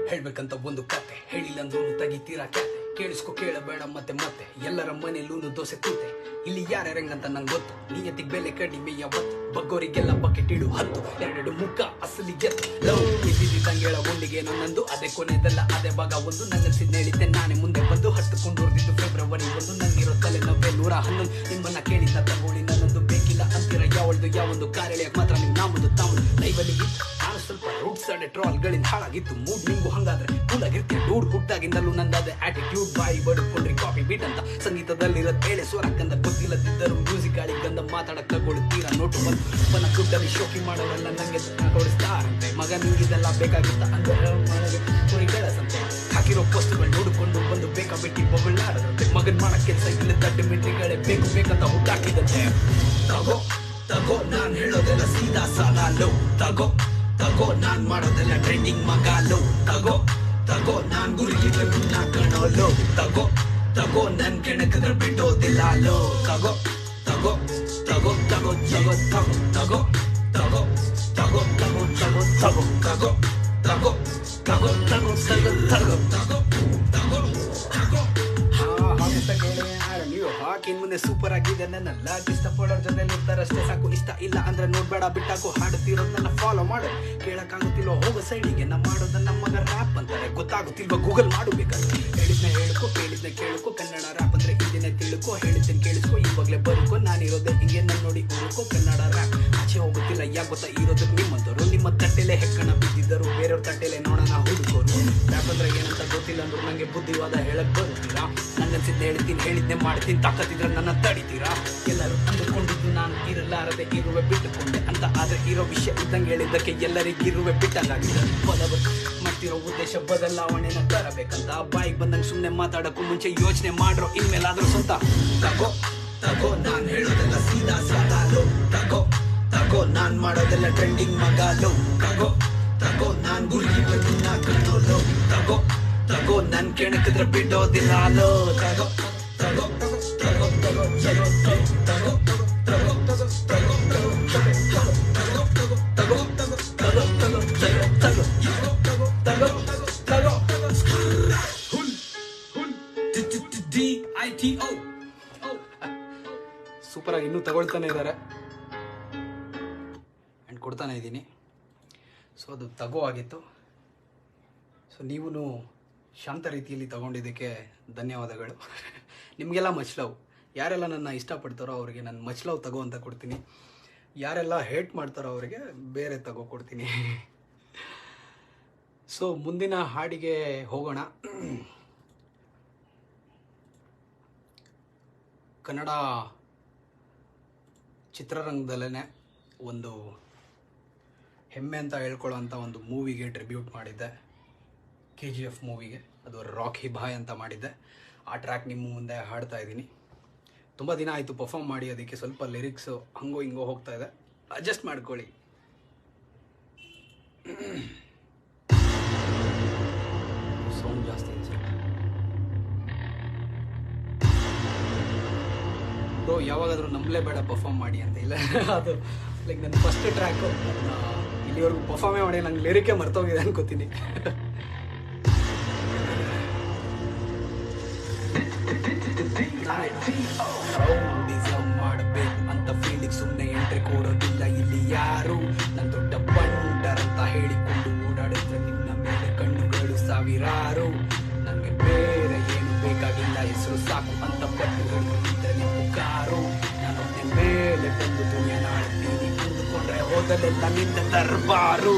ಹೇಳ್ಬೇಕಂತ ಒಂದು ಕತೆ ಹೇಳಿಲ್ಲ ಅಂದ್ರೂ ತೆಗಿತೀರಾ ಕ್ಯಾತೆ, ಕೇಳಿಸ್ಕೊ ಕೇಳಬೇಡ ಮತ್ತೆ ಎಲ್ಲರ ಮನೇಲೂನು ದೋಸೆ ಕೂತೆ. ಇಲ್ಲಿ ಯಾರ್ಯಾರಂಗಂತ ನಂಗೆ ಗೊತ್ತು, ನಿಯತಿಗೆ ಬೆಲೆ ಕಡಿಮೆ ಯಾವತ್ತು, ಬಗ್ಗೋರಿಗೆಲ್ಲ ಬಕೆಟ್ ಇಡು 10 2 ಮುಖ ಅಸಲಿಗೆ ಲವ್ ಇದ್ದಿದ್ದಂಗೇಳ ಒಂದಿಗೆ ನನ್ನೊಂದು ಅದೇ ಕೊನೆದಲ್ಲ ಅದೇ ಭಾಗ ಒಂದು. ನನ್ನನ್ಸಿದ್ ಹೇಳಿದ್ದೆ ನಾನೇ ಮುಂದೆ ಬಂದು ಹತ್ತುಕೊಂಡು ಹೊರದಿದ್ದು ಫೆಬ್ರವರಿ 1. ನಂಗಿರೋ ತಲೆ 911 ನಿಮ್ಮನ್ನ ಕೇಳಿಲ್ಲ ತಗೊಳ್ಳಿ ನನ್ನೊಂದು ಬೇಕಿಲ್ಲ ಅಂತೀರ ಯಾವೊಂದು ಕಾರೆಳೆಯಕ್ಕೆ ಮಾತ್ರ ನೀವು ನಾಮುದು ತಾಮುದು ಲೈವಲ್ಲಿ ನಾನು ಸ್ವಲ್ಪ ರೂಟ್ಸ್ ಅಡೆ ಟ್ರಾಲ್ಗಳಿಂದ ಹಾಳಾಗಿತ್ತು ಮೂಡ್. ನಿಂಗು ಹಂಗಾದ್ರೆ ಕೂಲಾಗಿರ್ತೀಯ ಡೂಡ್, ಹುಟ್ಟಾಗಿಂದಲೂ ನಂದಾದ ಆಟಿಟ್ಯೂಡ್, ಬಾಯಿ ಬಡ್ಕೊಂಡ್ರಿ ಕಾಫಿ ಬೀಟ್ ಅಂತ. ಸಂಗೀತದಲ್ಲಿರೋ ಬೇಳೆ ಸ್ವರಕ್ಕಂದ ಗೊತ್ತಿಲ್ಲದಿದ್ದರು ಮ್ಯೂಸಿಕ್ ಗಾಳಿ ಗಂಧ ಮಾತಾಡಕ್ ತಗೊಳ್ತೀರಾ ನೋಟು ಬಂದು ದುಡ್ಡಲ್ಲಿ ಶೋಕಿ ಮಾಡೋರೆಲ್ಲ ನಂಗೆ ಕೊಡಿಸ್ತಾರಂತೆ. ಮಗ ನಿಂಗಿದೆಲ್ಲ ಬೇಕಾಗಿತ್ತ ಅಂದ್ರೆ ಕುರಿಗಳ ಸಂತೆ ಹಾಕಿರೋ ಪೋಸ್ಟ್ಗಳು ನೋಡಿಕೊಂಡು ಬಂದು ಬೇಕಾ ಬಿಟ್ಟಿ ಬೊಗಳಾಡದಂತೆ. ಮಗನ್ ಮಾಡಕ್ ಕೆಲಸ ಇಲ್ಲ ದಡ್ಡ ಮಿಟ್ರಿಗಳೇ ಬೇಕಂತ ಹುಟ್ಟಾಕಿದಂತೆ. ತಗೋ ನಾನ್ ಹೇಳೋದೆಲ್ಲ ಸೀದಾ ಸಾಲ ಲೋ, ತಗೋ ನಾನ್ ಮಾಡೋದೆಲ್ಲ ಟ್ರೆಂಡಿಂಗ್ ಮಗ ಲೋ, ತಗೋ ನಾನ್ ಗುರಿಗಿಲ್ಲ ಗುಣ ಕಾಣೋ ಲೋ, ತಗೋ ನನ್ ಕೆಣಕದ್ರ ಬಿಟ್ಟೋದಿಲ್ಲ ಲೋ, ತಗೋ ಹಾಕಿನ ಮುಂದೆ ಸೂಪರ್ ಆಗಿದೆ ನನ್ನಲ್ಲ. ಇಷ್ಟಪಡೋರ್ ಜೊತೆ ಇರ್ತಾರಷ್ಟೇ ಸಾಕು, ಇಷ್ಟ ಇಲ್ಲ ಅಂದ್ರೆ ನೋಡ್ಬೇಡ ಬಿಟ್ಟಾಕು. ಹಾಡುತ್ತಿರೋದು ನನ್ನ ಫಾಲೋ ಮಾಡು, ಕೇಳಕ್ಕಾಗುತ್ತಿಲ್ವ ಹೋಗೋ ಸೈಡಿಗೆ. ನಾ ಮಾಡೋದನ್ನ ಮಗ ರ್ಯಾಪ್ ಅಂತಾರೆ, ಗೊತ್ತಾಗುತ್ತಿಲ್ವ ಗೂಗಲ್ ಮಾಡಬೇಕಾದ್ರೆ. ಹೇಳಿದ್ನ ಹೇಳ್ಕೊ ಕೇಳಿದ್ನ ಕೇಳ್ಕೊ, ಕನ್ನಡ ರ್ಯಾಪ್ ಅಂದ್ರೆ ಇದನ್ನೇ ತಿಳ್ಕೊ. ಹೇಳಿದ್ದೇನೆ ಕೇಳಿಸ್ಕೊ ಇವಾಗಲೇ ಬರ್ಕೊ, ನಾನಿರೋದೆ ಹಿಂಗೆ ನನ್ನ ನೋಡಿ ಉಳ್ಕೊ. ಕನ್ನಡ ರ್ಯಾಪ್ ಆಚೆ ಹೋಗುತ್ತಿಲ್ಲ ಯಾಕೆ ಗೊತ್ತಾ ಇರೋದಕ್ಕೆ ನಿಮ್ಮಂತವ್ರು. ನಿಮ್ಮ ತಟ್ಟೆಲೆ ಹೆಕ್ಕಣ ಬಿದ್ದಿದ್ದರು, ಬೇರೆಯವ್ರ ತಟ್ಟೆಲೆ ನೋಡೋಣ ಹುಡುಕೋರು. ರ್ಯಾಪ್ ಅಂದ್ರೆ ಏನಂತ ಗೊತ್ತಿಲ್ಲ ಅಂದ್ರು ನಂಗೆ ಬುದ್ಧಿವಾದ ಹೇಳಕ್ ಬರುತ್ತೀರಾ. ನನ್ನನ್ಸಿದ್ದ ಹೇಳ್ತೀನಿ ಹೇಳಿದ್ನೆ ಮಾಡ್ತೀನಿ, ತಾಕತ್ತಿದ್ರೆ ನನ್ನ ತಡಿತೀರಾ. ಎಲ್ಲರೂ ಅಂದುಕೊಂಡಿದ್ದು ನಾನು ಇರಲಾರದೆ ಇರುವೆ ಬಿಟ್ಟುಕೊಂಡೆ ಅಂತ, ಆದ್ರೆ ಇರೋ ವಿಷಯ ಇದ್ದಂಗೆ ಹೇಳಿದ್ದಕ್ಕೆ ಎಲ್ಲರಿಗಿರುವೆ ಬಿಟ್ಟಂಗಾಗಿದೆ. ಮಾಡ್ತಿರೋ ಉದ್ದೇಶ ಬದಲಾವಣೆನ ತರಬೇಕಂತ, ಬಾಯಿಗೆ ಬಂದಂಗೆ ಸುಮ್ಮನೆ ಮಾತಾಡಕ್ಕೂ ಮುಂಚೆ ಯೋಚನೆ ಮಾಡ್ರೋ ಇನ್ಮೇಲಾದ್ರೂ ಸ್ವಂತ. ತಗೋ ನಾನ್ ಹೇಳೋದೆಲ್ಲ ಸೀದಾ ಸಾಲೋ, ತಗೋ ನಾನ್ ಮಾಡೋದೆಲ್ಲ ಟ್ರೆಂಡಿಂಗ್ ಮಗಾಲೋ, ತಗೋ ನಾನ್ ಗುರಿ ಕಾಣೋಲೋ, ತಗೋ ನನ್ ಕೆಣಕಿದ್ರೆ ಬಿಡೋದಿಲ್ಲ ಲೋ, ತಗೋ ಸೂಪರ್ ಆಗಿ ಇನ್ನೂ ತಗೊಳ್ತಾನೆ ಇದ್ದಾರೆ ಆ್ಯಂಡ್ ಕೊಡ್ತಾನೆ ಇದ್ದೀನಿ. ಸೊ ಅದು ತಗೋ ಆಗಿತ್ತು. ಸೊ ನೀವು ಶಾಂತ ರೀತಿಯಲ್ಲಿ ತಗೊಂಡಿದ್ದಕ್ಕೆ ಧನ್ಯವಾದಗಳು. ನಿಮಗೆಲ್ಲ ಮಚ್ ಲವ್. ಯಾರೆಲ್ಲ ನನ್ನ ಇಷ್ಟಪಡ್ತಾರೋ ಅವರಿಗೆ ನಾನು ಮಚ್ ಲವ್ ತಗೋ ಅಂತ ಕೊಡ್ತೀನಿ. ಯಾರೆಲ್ಲ ಹೇಟ್ ಮಾಡ್ತಾರೋ ಅವರಿಗೆ ಬೇರೆ ತಗೋ ಕೊಡ್ತೀನಿ. ಸೊ ಮುಂದಿನ ಹಾಡಿಗೆ ಹೋಗೋಣ. ಕನ್ನಡ ಚಿತ್ರರಂಗದಲ್ಲೇ ಒಂದು ಹೆಮ್ಮೆ ಅಂತ ಹೇಳ್ಕೊಳ್ಳೋ ಅಂಥ ಒಂದು ಮೂವಿಗೆ ಟ್ರಿಬ್ಯೂಟ್ ಮಾಡಿದ್ದೆ, KGF ಮೂವಿಗೆ. ಅದು ರಾಕಿ ಬಾಯ್ ಅಂತ ಮಾಡಿದ್ದೆ. ಆ ಟ್ರ್ಯಾಕ್ ನಿಮ್ಮ ಮುಂದೆ ಹಾಡ್ತಾ ಇದ್ದೀನಿ. ತುಂಬ ದಿನ ಆಯಿತು ಪರ್ಫಾರ್ಮ್ ಮಾಡಿ, ಅದಕ್ಕೆ ಸ್ವಲ್ಪ ಲಿರಿಕ್ಸು ಹಂಗೋ ಹಿಂಗೋ ಹೋಗ್ತಾ ಇದೆ, ಅಡ್ಜಸ್ಟ್ ಮಾಡ್ಕೊಳ್ಳಿ. ಸೌಂಡ್ ಜಾಸ್ತಿ ಇದೆ ಸರ್ ಬ್ರೋ. ಯಾವಾಗಾದರೂ ನಂಬಲೇಬೇಡ ಪರ್ಫಾರ್ಮ್ ಮಾಡಿ ಅಂತ. ಇಲ್ಲ, ಅದು ಲೈಕ್ ನನ್ನ ಫಸ್ಟ್ ಟ್ರ್ಯಾಕು, ಇಲ್ಲಿವರೆಗೂ ಪರ್ಫಾರ್ಮೇ ಮಾಡಿ ನಂಗೆ ಲಿರಿಕೇ ಮರ್ತೋಗಿದೆ ಅನ್ಕೋತೀನಿ. ರೌಡಿಸಮ್ ಮಾಡಬೇಕು ಅಂತ ಫೀಲಿಂಗ್ ಸುಮ್ಮನೆ ಎಂಟ್ರಿ ಕೊಡೋದಿಲ್ಲ ಇಲ್ಲಿ ಯಾರು. ನನ್ನ ದೊಡ್ಡ ಬಂಡರ್ ಅಂತ ಹೇಳಿಕೊಂಡು ಓಡಾಡಿದ್ರೆ ನಿನ್ನ ಮೇಲೆ ಕಣ್ಣುಗಳು ಸಾವಿರಾರು. ನನಗೆ ಬೇರೆ ಏನು ಬೇಕಾಗಿಲ್ಲ, ಹೆಸರು ಸಾಕು ಅಂತ ಪಟ್ಟು ಹಿಡಿದ್ರೆ ನಿಮ್ಮ ಕಾರು. ನಾನೊಂದೇ ಮೇಲೆ ಬಂದು ದುನಿಯಾ ನಾಡ್ತೀನಿ ಅಂದುಕೊಂಡ್ರೆ ಹೋದಲೆಲ್ಲ ನಿನ್ನ ದರ್ಬಾರು.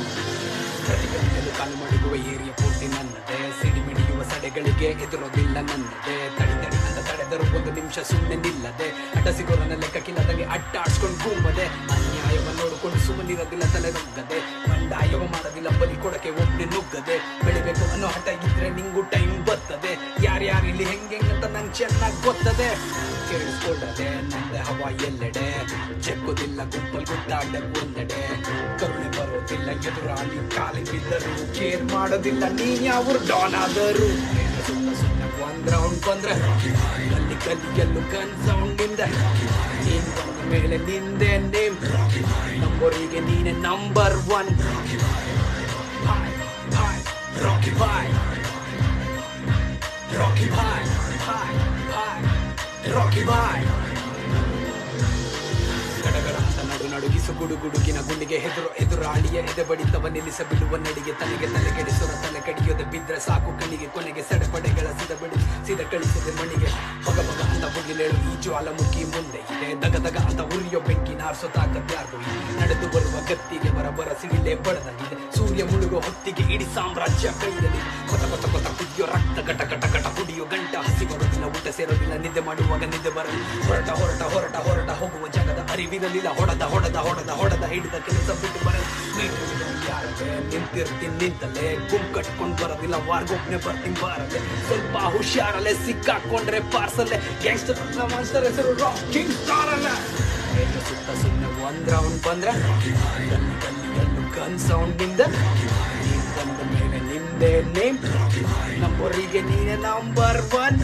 ಪ್ರತಿಯೊಂದೆಲ್ಲೂ ಕಾಲು ಮಾಡಿರುವ ಏರಿಯಾ ಪೂರ್ತಿ ನನ್ನದೇ, ಸಿಡಿಮಿಡಿಯುವ ಸಡೆಗಳಿಗೆ ಎದುರೋದಿಲ್ಲ ನನ್ನದೇ. ತಡಿ ಅಂತ ತಡೆದರು ಒಂದು ನಿಮಿಷ ಸುಮ್ಮನೆ ನಿಲ್ಲದೆ, ಅಡ್ಡ ಸಿಗೋರನ್ನ ಲೆಕ್ಕಕ್ಕಿಲ್ಲದಂಗೆ ಅಡ್ಡಾಡ್ಸ್ಕೊಂಡು ಗುಮ್ಮದೆ. ಅನ್ಯಾಯವ ನೋಡಿಕೊಂಡು ಸುಮ್ಮನಿರೋದಿಲ್ಲ ತಲೆ ನುಗ್ಗದೆ, ಬಂಡಾಯವ ಮಾಡೋದಿಲ್ಲ ಬಲಿ ಕೊಡಕ್ಕೆ ಒಬ್ಬನೇ ನುಗ್ಗದೆ. ಬೆಳಿಬೇಕು ಅನ್ನೋ ಹಠ ಇದ್ರೆ ನಿಂಗೂ ಟೈಮ್ ಬರ್ತದೆ. ಯಾರ್ಯಾರು ಇಲ್ಲಿ ಹೆಂಗೆಂಗಂತ ನಂಗೆ ಚೆನ್ನಾಗಿ ಗೊತ್ತದೆ. ಕೇಳಿಸ್ಕೊಳ್ಳದೆ ನಂದೆ ಹವಾ ಎಲ್ಲೆಡೆ, ಚೆಕ್ಕೋದಿಲ್ಲ ಗುಂಪಲ್ ಗುಡ್ಡಾಡ ಒಂದೆಡೆ. ಕರುಣೆ ಬರೋದಿಲ್ಲ ಎದುರಾಳಿ ಕಾಲಿಗೆ ಬಿದ್ದರು, ಕೇರ್ ಮಾಡೋದಿಲ್ಲ ನೀನ್ ಯಾವ ಡಾನ್ ಆದರು. ಸುಮ್ಮನೆ ಒಂದ್ ರೌಂಡ್ ಬಂದ್ರೆ ಗಲ್ಲಿ ಗಲ್ಲಿಯಲ್ಲೂ ಗನ್ ಸೌಂಡ್ ಇಂದ ನೀನ್ ಬಂದ ಮೇಲೆ ನಿಂದೆ ನೇಮ್. ನಂಬರಿಗೆ ನೀನೆ ನಂಬರ್ 1. ರಾಕಿ ಬಾಯ್, ರಾಕಿ ಬಾಯ್, ರಾಕಿ ಬಾಯ್. ಗಡಗಡ ಅಂತ ನಡುಗಿಸು ಗುಡುಗಿನ ಗುಂಡಿಗೆ ಎದುರಾಳಿಯ ಎದೆ ಬಡಿತವ ನಿಲ್ಲಿಸ ಬಿಡುವ ನಡಿಗೆ. ತಲೆಗೆ ತಲೆಗೆಡಿಸುವ ತಲೆ ಕಡಿಯೋದೆ ಬಿದ್ರೆ ಸಾಕು ಕಣ್ಣಿಗೆ. ಕೊನೆಗೆ ಸೆಡೆಪಡೆಗಳ ಸಿದ ಕಳಿಸಿದೆ ಮಣ್ಣಿಗೆ. ಬಗ ಅಂತ ಬುಗಿಲೇಳು ಈ ಜ್ವಾಲಮುಖಿ ಮುಂದೆ ಇದೆ. ದಗ ಅಂತ ಉರಿಯೋ ಬೆಂಕಿ ನಾರ್ಸೋ ತಾಕತ್ಯಾರ್ಗು ನಡೆದು ಬರುವ ಗತ್ತಿಗೆ ಬರ ಸಿಡಿಲೇ ಬಡದಾಗಿದೆ. ಸೂರ್ಯ ಮುಳುಗೋ ಹೊತ್ತಿಗೆ ಇಡೀ ಸಾಮ್ರಾಜ್ಯ ಕೈಯಲ್ಲಿ. ಕೊತ ಕುದಿಯೋ ರಕ್ತ ಗಟ ಕುಡಿಯೋ ಗಂಟ. ಹಸಿ ಬರೋದಿಲ್ಲ, ಊಟ ಸೇರೋದಿಲ್ಲ, ನಿದ್ದೆ ಮಾಡುವಾಗ ನಿದ್ದೆ ಬರಲಿ. ಹೊರಟ ಹೋಗುವ ಜಾಗದ ಅರಿವಿರಲಿಲ್ಲ. ಹೊಡೆದ ಹಿಡಿದ ಕೆಲಸ ಬಿಟ್ಟು ಬರಲಿ. ನಿಂತಿರ್ತೀನಿ ನಿಂತಲೆ, ಗುಂಪು ಕಟ್ಕೊಂಡು ಬರೋದಿಲ್ಲ, ವಾರ್ಗೊಬ್ನೆ ಬರ್ತೀನಿ ಬಾರಲೆ. ಸ್ವಲ್ಪ ಹುಷಾರಲ್ಲೇ, ಸಿಕ್ಕಾಕೊಂಡ್ರೆ ಪಾರ್ಸಲ್ಲೇ. ಗ್ಯಾಂಗ್ಸ್ಟರ್ ಮಾಸ್ಟರ್ ಹೆಸರು ರಾಕಿಂಗ್ ಸ್ಟಾರ್ ಅಲ್ಲ. ಸುತ್ತ ಸುಮ್ಮನೆ ಒಂದ್ ರೌಂಡ್ ಬಂದ್ರೆ ಗಲ್ಲಿಯಲ್ಲೂ ಗನ್ ಸೌಂಡ್ ಇಂದ ನೀನ್ ಬಂದ ಮೇಲೆ ನಿಂದೆ ನೇಮ್. ನಂಬರಿಗೆ ನೀನೆ number 1.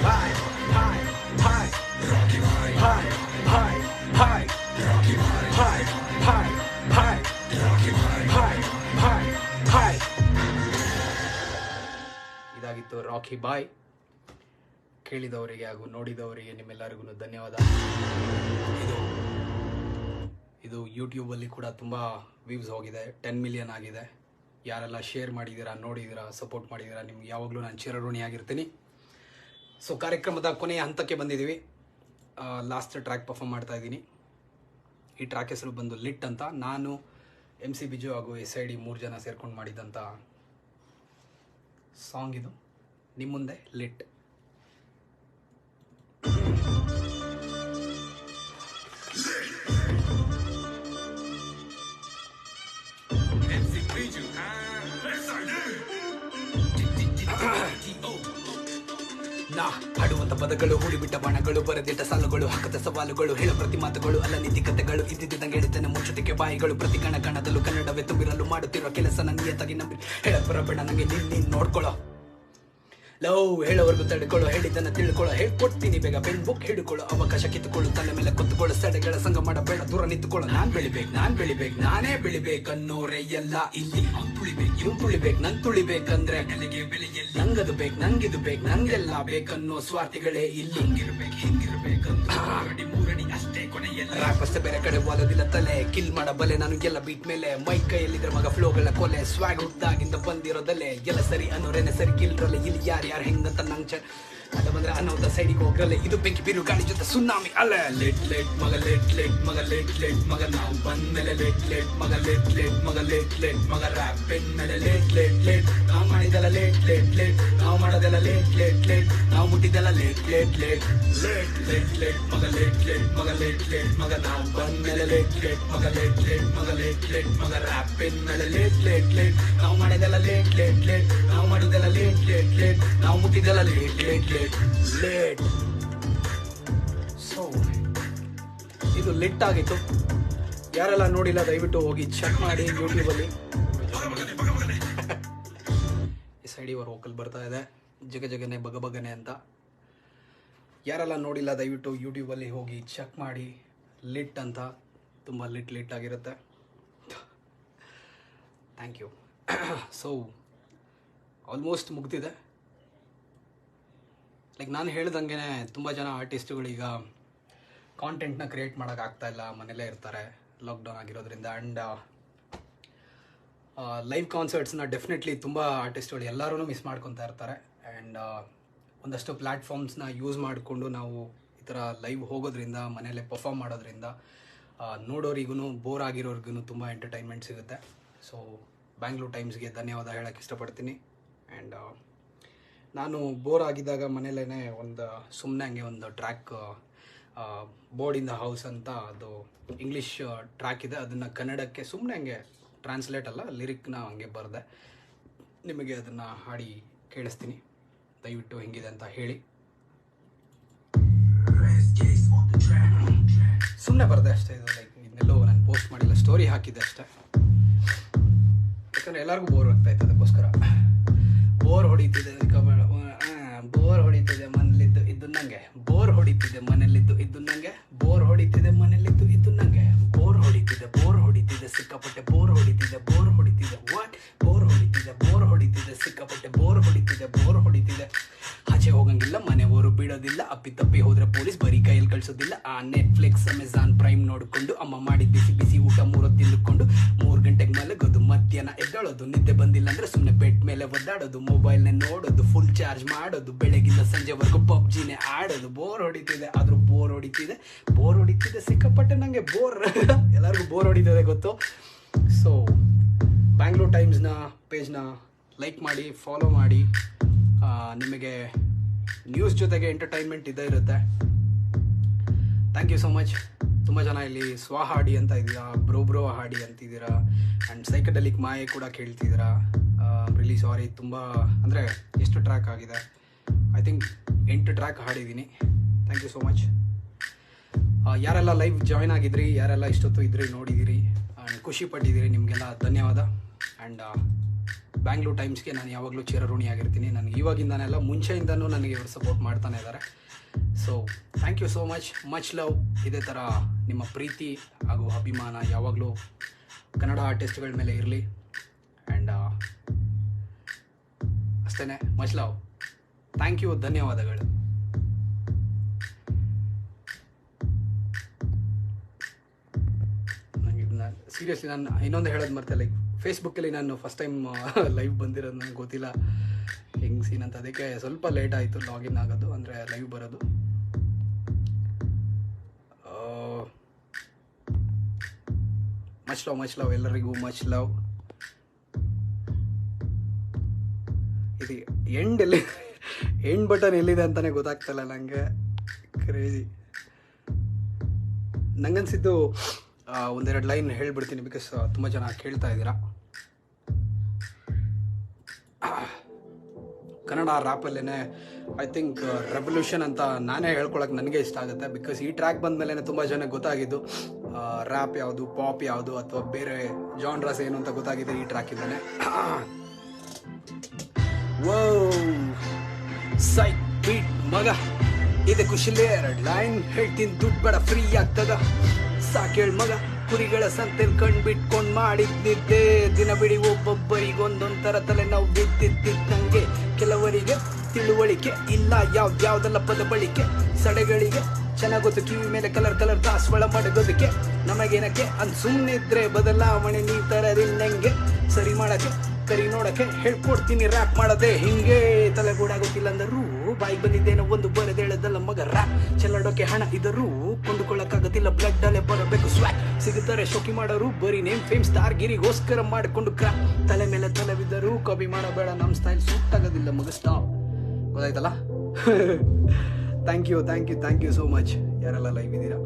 Hi hi hi hi hi hi hi hi hi hi hi. ಇದಾಗಿತ್ತು ರಾಕಿ ಬಾಯ್. ಕೇಳಿದವರಿಗೆ ಹಾಗೂ ನೋಡಿದವರಿಗೆ ನಿಮ್ಮೆಲ್ಲರಿಗೂ ಧನ್ಯವಾದ. ಇದು ಯೂಟ್ಯೂಬಲ್ಲಿ ಕೂಡ ತುಂಬ ವ್ಯೂಸ್ ಹೋಗಿದೆ, 10 ಮಿಲಿಯನ್ ಆಗಿದೆ. ಯಾರೆಲ್ಲ ಶೇರ್ ಮಾಡಿದ್ದೀರಾ, ನೋಡಿದ್ದೀರಾ, ಸಪೋರ್ಟ್ ಮಾಡಿದ್ದೀರಾ, ನಿಮ್ಗೆ ಯಾವಾಗಲೂ ನಾನು ಚಿರಋಣಿಯಾಗಿರ್ತೀನಿ. ಸೊ ಕಾರ್ಯಕ್ರಮದ ಕೊನೆಯ ಹಂತಕ್ಕೆ ಬಂದಿದ್ದೀವಿ. ಲಾಸ್ಟ್ ಟ್ರ್ಯಾಕ್ ಪರ್ಫಾರ್ಮ್ ಮಾಡ್ತಾ ಇದ್ದೀನಿ. ಈ ಟ್ರ್ಯಾಕ್ ಹೆಸರು ಬಂದು ಲಿಟ್ ಅಂತ. ನಾನು MC ಬಿಜು ಹಾಗೂ SID 3 ಜನ ಸೇರ್ಕೊಂಡು ಮಾಡಿದಂಥ ಸಾಂಗ್ ಇದು. ನಿಮ್ಮ ಮುಂದೆ ಲಿಟ್. ನಾ ಹಾಡುವಂತ ಪದಗಳು, ಹೂಡಿಬಿಟ್ಟ ಬಾಣಗಳು, ಬರೆದಿಟ್ಟ ಸಾಲುಗಳು, ಹಾಕದ ಸವಾಲುಗಳು, ಹೇಳೋ ಪ್ರತಿ ಮಾತುಗಳು, ಅಲ್ಲ ನೀತಿಕತೆಗಳು, ಇದ್ದಿದ್ದಂಗೆ ಹೇಳ್ತೇನೆ ಮುಚ್ಚುಟಿಕೆ ಬಾಯಿಗಳು. ಪ್ರತಿ ಕಣದಲ್ಲೂ ಕನ್ನಡವೇ ತುಂಬಿರಲು ಮಾಡುತ್ತಿರೋ ಕೆಲಸ ನಿಯತ್ತಾಗಿ ನಂಬಿ ಹೇಳಕ್ ಬರಬೇಡ ನಂಗೆ. ನೀನ್ ನೋಡ್ಕೊಳ್ಳೋ ಲವ್ ಹೇಳೋವರೆಗೂ ತಡ್ಕೊಳ್ಳೋ, ಹೇಳಿದ್ದನ್ನ ತಿಳ್ಕೊಳ್ಳೋ, ಹೇಳ್ಕೊಡ್ತೀನಿ ಬೇಗ ಪೆನ್ ಬುಕ್ ಹಿಡ್ಕೊಳ್ಳೋ. ಅವಕಾಶ ಕಿತ್ತುಕೊಳ್ಳು, ತಲೆ ಮೇಲೆ ಕೊತ್ತುಕೊಳ್ಳೋ, ಸಡೆಗಳ ಸಂಘ ಮಾಡಬೇಡ, ದೂರ ನಿಂತುಕೊಳ್ಳೋ. ನಾನ್ ಬೆಳಿಬೇಕು ನಾನೇ ಬೆಳಿಬೇಕನ್ನೋರೆ ಎಲ್ಲ ಇಲ್ಲಿ. ಇವ್ ತುಳಿಬೇಕು ನನ್ ತುಳಿಬೇಕಂದ್ರೆ ಕಲೆಗೆ ಬೆಲೆಯಲ್ಲಿ. ನಂಗದು ಬೇಕು ನಂಗಿದು ಬೇಕು ನಂಗೆಲ್ಲ ಬೇಕನ್ನೋ ಸ್ವಾರ್ಥಿಗಳೇ ಇಲ್ಲಿ. ಮೂರಡಿ ಅಷ್ಟೇ ಕೊನೆಯಲ್ಲ. ರ್ಯಾಪ್ ಅಷ್ಟೇ ಬೇರೆ ಕಡೆ ಓದೋದಿಲ್ಲ ತಲೆ. ಕಿಲ್ ಮಾಡ ಬಲೆ ನಾನು ಎಲ್ಲ ಬೀಟ್ ಮೇಲೆ. ಮೈ ಕೈಯಲ್ಲಿದ್ರೆ ಮಗ ಫ್ಲೋಗಳ ಕೊಲೆ. ಸ್ವಾಗ್ ಹುದ್ದಾಗಿಂದ ಬಂದಿರೋದಲ್ಲೇ ಎಲ್ಲ ಸರಿ ಅನ್ನೋರೇನೆ ಸರಿ ಕಿಲ್ರಲ್ಲೇ. ಇಲ್ಲಿ ಯಾರು ಹೆಂಗಂತ ಅದ ಬಂದ್ರೆ ಅನ್ನೋದ ಸೈಡಿಗೆ ಹೋಗಲ್ಲ ಇದು ಬೆಂಕಿ ಬೀರು ಗಾಳಿ ಜೊತೆ ಸುನಾಮಿ ಅಲ್ಲ ಲೇಟ್ ಲೇಟ್ ಮಗ ಲೇಟ್ ಲೇಟ್ ಮಗ ಲೇಟ್ ಲೇಟ್ ಮಗ ನಾವು ಬಂದ್ಮೇಲೆ ಲೇಟ್ ಲೇಟ್ ಮಗ ಲೇಟ್ ಲೇಟ್ ಮಗ ಲೇಟ್ ಲೇಟ್ ಮಗ ರ್ಯಾಪ್ ಪೆನ್ ಮೇಲೆ ಲೇಟ್ ಲೇಟ್ ಲೇಟ್ ನಾವು ಮಾಡಿದೆಲ್ಲ ಲೇಟ್ ಲೇಟ್ ಲೇಟ್ ನಾವು ಮಾಡೋದೆಲ್ಲ ಲೇಟ್ ಲೇಟ್ ಲೇಟ್ ನಾವು ಮುಟ್ಟಿದೆಲ್ಲ late late late late late late ಮಗ ಲೇಟ್ ಲೇಟ್ ಮಗ ಲೇಟ್ ಲೇಟ್ ಮಗ ನಾವು ಬಂದ್ಮೇಲೆ ಲೇಟ್ ಲೇಟ್ ಮಗ ಲೇಟ್ ಲೇಟ್ ಮಗ ಲೇಟ್ ಲೇಟ್ ಮಗ ರ್ಯಾಪ್ ಪೆನ್ ಮೇಲೆ ಲೇಟ್ ಲೇಟ್ ಲೇಟ್ ನಾವು ಮಾಡಿದೆಲ್ಲ ಲೇಟ್ ಲೇಟ್ ಲೇಟ್ ನಾವು ಮಾಡಿದೆಲ್ಲ ಲೇಟ್ ಲೇಟ್ ಲೇಟ್ ನಾವು ಮುಟ್ಟಿದೆಲ್ಲ late late late late. So ಇದು ಲಿಟ್ ಆಗಿತ್ತು. ಯಾರೆಲ್ಲ ನೋಡಿಲ್ಲ ದಯವಿಟ್ಟು ಹೋಗಿ ಚೆಕ್ ಮಾಡಿ ಯೂಟ್ಯೂಬಲ್ಲಿ. ಈ ಸೈಡ್ ಇವರ ವೋಕಲ್ ಬರ್ತಾ ಇದೆ ಜಗ ಜಗನೆ ಬಗ ಬಗನೆ ಅಂತ. ಯಾರೆಲ್ಲ ನೋಡಿಲ್ಲ ದಯವಿಟ್ಟು ಯೂಟ್ಯೂಬಲ್ಲಿ ಹೋಗಿ ಚೆಕ್ ಮಾಡಿ. ಲಿಟ್ ಅಂತ ತುಂಬ ಲಿಟ್ ಆಗಿರುತ್ತೆ. Thank you. ಸೊ ಆಲ್ಮೋಸ್ಟ್ ಮುಗ್ದಿದೆ. ಲೈಕ್ ನಾನು ಹೇಳ್ದಂಗೆ ತುಂಬ ಜನ ಆರ್ಟಿಸ್ಟುಗಳೀಗ ಕಾಂಟೆಂಟ್ನ ಕ್ರಿಯೇಟ್ ಮಾಡೋಕ್ಕಾಗ್ತಾಯಿಲ್ಲ, ಮನೇಲೇ ಇರ್ತಾರೆ ಲಾಕ್ಡೌನ್ ಆಗಿರೋದ್ರಿಂದ. ಆ್ಯಂಡ್ ಲೈವ್ ಕಾನ್ಸರ್ಟ್ಸ್ನ ಡೆಫಿನೆಟ್ಲಿ ತುಂಬ ಆರ್ಟಿಸ್ಟ್ಗಳು ಎಲ್ಲರೂ ಮಿಸ್ ಮಾಡ್ಕೊತಾ ಇರ್ತಾರೆ. ಆ್ಯಂಡ್ ಒಂದಷ್ಟು ಪ್ಲ್ಯಾಟ್ಫಾರ್ಮ್ಸ್ನ ಯೂಸ್ ಮಾಡಿಕೊಂಡು ನಾವು ಈ ಥರ ಲೈವ್ ಹೋಗೋದ್ರಿಂದ ಮನೇಲೆ ಪರ್ಫಾರ್ಮ್ ಮಾಡೋದ್ರಿಂದ ನೋಡೋರಿಗೂ ಬೋರ್ ಆಗಿರೋರ್ಗು ತುಂಬ ಎಂಟರ್ಟೈನ್ಮೆಂಟ್ ಸಿಗುತ್ತೆ. ಸೊ ಬ್ಯಾಂಗ್ಳೂರ್ ಟೈಮ್ಸ್ಗೆ ಧನ್ಯವಾದ ಹೇಳೋಕ್ಕೆ ಇಷ್ಟಪಡ್ತೀನಿ. ಆ್ಯಂಡ್ ನಾನು ಬೋರ್ ಆಗಿದ್ದಾಗ ಮನೇಲೇ ಒಂದು ಸುಮ್ಮನೆ ಹಂಗೆ ಒಂದು track board in the house ಅಂತ ಅದು ಇಂಗ್ಲೀಷ್ ಟ್ರ್ಯಾಕ್ ಇದೆ, ಅದನ್ನು ಕನ್ನಡಕ್ಕೆ ಸುಮ್ಮನೆ ಹಂಗೆ ಟ್ರಾನ್ಸ್ಲೇಟ್ ಅಲ್ಲ ಲಿರಿಕ್ನ ಹಂಗೆ ಬರೆದೆ. ನಿಮಗೆ ಅದನ್ನು ಹಾಡಿ ಕೇಳಿಸ್ತೀನಿ, ದಯವಿಟ್ಟು ಹೆಂಗಿದೆ ಅಂತ ಹೇಳಿ. ಸುಮ್ಮನೆ ಬರೆದೆ ಅಷ್ಟೇ, ಇದು ಲೈಕ್ ಇನ್ನೆಲ್ಲೋ ನಾನು ಪೋಸ್ಟ್ ಮಾಡಿಲ್ಲ, ಸ್ಟೋರಿ ಹಾಕಿದ್ದೆ ಅಷ್ಟೇ. ಯಾಕಂದರೆ ಎಲ್ಲರಿಗೂ ಬೋರ್ ಆಗ್ತಾಯಿತ್ತು, ಅದಕ್ಕೋಸ್ಕರ. ಬೋರ್ ಹೊಡಿತಿದೆ ಮನೇಲಿದ್ದು ಇದ್ದು ನಂಗೆ, ಬೋರ್ ಹೊಡಿತಿದೆ ಮನೇಲಿದ್ದು ಇದ್ದು ನಂಗೆ, ಬೋರ್ ಹೊಡಿತಿದೆ ಮನೇಲಿದ್ದು ಇದ್ದು ನಂಗೆ, ಬೋರ್ ಹೊಡಿತಿದೆ ಸಿಕ್ಕಾಪಟ್ಟೆ ಬೋರ್ ಹೊಡಿತಿದೆ ವಾಟ್ ಬೋರ್ ಹೊಡಿತಿದೆ ಸಿಕ್ಕಾಪಟ್ಟೆ ಬೋರ್ ಹೊಡಿತಿದೆ ಆಚೆ ಹೋಗಂಗಿಲ್ಲ, ಮನೆಯವರು ಬಿಡೋದಿಲ್ಲ, ಅಪ್ಪಿ ಹೋದ್ರೆ ಪೊಲೀಸ್ ಬರೀ ಕೈಯಲ್ಲಿ ಕಳ್ಸೋದಿಲ್ಲ. ಆ ನೆಟ್ಫ್ಲಿಕ್ಸ್ ಅಮೆಜಾನ್ ಪ್ರೈಮ್ ನೋಡಿಕೊಂಡು ಅಮ್ಮ ಮಾಡಿ ಬಿಸಿ ಊಟ 3 ಹೊತ್ತು ತಿಂದುಕೊಂಡು 3 ಗಂಟೆಗೆ ಮಲಗೋದು, ಮಧ್ಯಾಹ್ನ ಎದ್ದಳೋದು, ನಿದ್ದೆ ಬಂದಿಲ್ಲ ಅಂದ್ರೆ ಸುಮ್ಮನೆ ಬೆಡ್ ಮೇಲೆ ಒದ್ದಾಡೋದು, ಮೊಬೈಲ್ನೇ ನೋಡೋದು, ಫುಲ್ ಚಾರ್ಜ್ ಮಾಡೋದು, ಬೆಳಗಿಂದ ಸಂಜೆವರೆಗೂ ಪಬ್ಜಿನೇ ಆಡೋದು. ಬೋರ್ ಹೊಡಿತಿದೆ ಸಿಕ್ಕಾಪಟ್ಟೆ ನನಗೆ ಬೋರ್. ಎಲ್ಲರಿಗೂ ಬೋರ್ ಹೊಡಿತದೆ ಗೊತ್ತು. ಸೊ ಬ್ಯಾಂಗ್ಳೂರ್ ಟೈಮ್ಸ್ನ ಪೇಜ್ನ ಲೈಕ್ ಮಾಡಿ, ಫಾಲೋ ಮಾಡಿ. ನಿಮಗೆ ನ್ಯೂಸ್ ಜೊತೆಗೆ ಎಂಟರ್ಟೈನ್ಮೆಂಟ್ ಇದ್ದೇ ಇರುತ್ತೆ. Thank you so much. ತುಂಬ ಜನ ಇಲ್ಲಿ ಸ್ವಾಹಾಡಿ ಅಂತ ಇದ್ದೀರಾ, ಬ್ರೋ ಹಾಡಿ ಅಂತಿದ್ದೀರಾ, ಆ್ಯಂಡ್ ಸೈಕಡೆಲಿಕ್ ಮಾಯೆ ಕೂಡ ಕೇಳ್ತಿದ್ದೀರಾ. ರಿಲಿ ಸಾರಿ, ತುಂಬ ಅಂದರೆ ಎಷ್ಟು ಟ್ರ್ಯಾಕ್ ಆಗಿದೆ, ಐ ಥಿಂಕ್ 8 ಟ್ರ್ಯಾಕ್ ಹಾಡಿದ್ದೀನಿ. Thank you so much. ಯಾರೆಲ್ಲ ಲೈವ್ ಜಾಯ್ನ್ ಆಗಿದ್ರಿ, ಯಾರೆಲ್ಲ ಇಷ್ಟೊತ್ತು ಇದ್ರಿ ನೋಡಿದ್ದೀರಿ ಆ್ಯಂಡ್ ಖುಷಿ ಪಟ್ಟಿದ್ದೀರಿ, ನಿಮಗೆಲ್ಲ ಧನ್ಯವಾದ. ಆ್ಯಂಡ್ ಬ್ಯಾಂಗ್ಳೂರ್ ಟೈಮ್ಸ್ಗೆ ನಾನು ಯಾವಾಗಲೂ ಚಿರಋಣಿಯಾಗಿರ್ತೀನಿ. ನನಗೆ ಇವಾಗಿಂದನೆಲ್ಲ ಮುಂಚೆಯಿಂದನೂ ನನಗೆ ಇವರು ಸಪೋರ್ಟ್ ಮಾಡ್ತಾನೆ ಇದ್ದಾರೆ. So thank you so much love. ಇದೇ ಥರ ನಿಮ್ಮ ಪ್ರೀತಿ ಹಾಗೂ ಅಭಿಮಾನ ಯಾವಾಗಲೂ ಕನ್ನಡ ಆರ್ಟಿಸ್ಟ್ಗಳ ಮೇಲೆ ಇರಲಿ. ಆ್ಯಂಡ್ ಅಷ್ಟೇ, ಮಚ್ ಲವ್. ಥ್ಯಾಂಕ್ ಯು, ಧನ್ಯವಾದಗಳು. ಸೀರಿಯಸ್ಲಿ ನಾನು ಇನ್ನೊಂದು ಹೇಳೋದು ಮರ್ತೆ, ಲೈಕ್ ಫೇಸ್ಬುಕ್ಕಲ್ಲಿ ನಾನು ಫಸ್ಟ್ ಟೈಮ್ ಲೈವ್ ಬಂದಿರೋದು ನನಗೆ ಗೊತ್ತಿಲ್ಲ ಹೆಂಗೆ ಸೀನ್ ಅಂತ. ಅದಕ್ಕೆ ಸ್ವಲ್ಪ ಲೇಟ್ ಆಯಿತು ಲಾಗಿನ್ ಆಗೋದು, ಅಂದರೆ ಲೈವ್ ಬರೋದು. ಮಚ್ ಲವ್ ಎಲ್ಲರಿಗೂ ಮಚ್ ಲವ್. ಇದು ಎಂಡ್ ಬಟನ್ ಎಲ್ಲಿದೆ ಅಂತಲೇ ಗೊತ್ತಾಗ್ತಲ್ಲ ನನಗೆ. ಕ್ರೇಜಿ. ನಂಗನ್ಸಿದ್ದು ಒಂದೆರಡು ಲೈನ್ ಹೇಳ್ಬಿಡ್ತೀನಿ, ಬಿಕಾಸ್ ತುಂಬ ಜನ ಕೇಳ್ತಾ ಇದ್ದೀರಾ. ಕನ್ನಡ ರ್ಯಾಪಲ್ಲೇ ಐ ಥಿಂಕ್ ರೆವಲ್ಯೂಷನ್ ಅಂತ ನಾನೇ ಹೇಳ್ಕೊಳಕ್ಕೆ ನನಗೆ ಇಷ್ಟ ಆಗುತ್ತೆ. ಬಿಕಾಸ್ ಈ ಟ್ರ್ಯಾಕ್ ಬಂದಮೇಲೆ ತುಂಬ ಜನಕ್ಕೆ ಗೊತ್ತಾಗಿದ್ದು ರ್ಯಾಪ್ ಯಾವುದು, ಪಾಪ್ ಯಾವುದು, ಅಥವಾ ಬೇರೆ ಜಾನ್ರಸ್ ಏನು ಅಂತ ಗೊತ್ತಾಗಿದೆ ಈ ಟ್ರ್ಯಾಕಿಂದನೇ. ವೋ ಸೈಕ್ ಬೀಟ್ ಮಗ, ಇದೆ ಖುಷಿಲೇ 2 ಲೈನ್ ಹೇಳ್ತೀನಿ, ದುಡ್ಡು ಬೇಡ ಫ್ರೀ ಆಗ್ತದ. ಸಾಕೇಳ್ ಮಗ, ಕುರಿಗಳ ಸಂತೆಲ್ ಕಣ್ಬಿಟ್ಕೊಂಡ್ ಮಾಡಿದ್ದಿದ್ದೆ, ದಿನ ಬಿಡಿ ಒಬ್ಬೊಬ್ಬರಿಗೊಂದೊಂದ್ ಥರ ತಲೆ ನಾವು ಬಿದ್ದಿದ್ದಂಗೆ. ಕೆಲವರಿಗೆ ತಿಳುವಳಿಕೆ ಇಲ್ಲ ಯಾವ್ದೆಲ್ಲ ಪದ ಬಳಿಕೆ, ಸಡೆಗಳಿಗೆ ಚೆನ್ನಾಗೊತ್ತು ಕಿವಿ ಮೇಲೆ ಕಲರ್ ದಾಸವಾಳ ಮಡಗೋದಕ್ಕೆ. ನಮಗೇನಕ್ಕೆ ಅಂದ್ ಸುಮ್ಮನಿದ್ರೆ ಬದಲಾವಣೆ ನೀ ತರದಿಂದಂಗೆ, ಸರಿ ಮಾಡಕ್ಕೆ ಕರಿ ನೋಡಕ್ಕೆ ಹೇಳ್ಕೊಡ್ತೀನಿ ರ್ಯಾಪ್ ಮಾಡೋದೆ ಹಿಂಗೆ. ತಲೆ ಕೂಡ ಗೊತ್ತಿಲ್ಲ ಅಂದರೂ ಬಾಯಿಗೆ ಬಂದಿದ್ದೇನೋ ಒಂದು ಬರೆದೇಳದಲ್ಲ ಮಗ ರ್ಯಾಪ್. ಚೆಲ್ಲಾಡೋಕೆ ಹಣ ಇದರೂ ಕೊಂಡುಕೊಳ್ಳಕ್ಕಾಗತ್ತಿಲ್ಲ, ಬ್ಲಡ್ ಅಲ್ಲೇ ಬರಬೇಕು ಸ್ವ್ಯಾಕ್. ಸಿಗುತ್ತಾರೆ ಶೋಕಿ ಮಾಡೋರು ಬರೀ ನೇಮ್ ಫೇಮ್ ಸ್ಟಾರ್ ಗಿರಿಗೋಸ್ಕರ ಮಾಡಿಕೊಂಡು ಕ್ರಾಪ್. ತಲೆ ಮೇಲೆ ತಲೆ ಬಿದ್ದರೂ ಕಾಪಿ ಮಾಡಬೇಡ, ನಮ್ಮ ಸ್ಟೈಲ್ ಸೂಟ್ ಆಗೋದಿಲ್ಲ ಮಗ ಸ್ಟಾಪ್. ಗೊತ್ತಾಯ್ತಲ್ಲ? ಥ್ಯಾಂಕ್ ಯು ಸೋ ಮಚ್ ಯಾರೆಲ್ಲ ಲೈವ್ ಇದ್ದೀರಾ.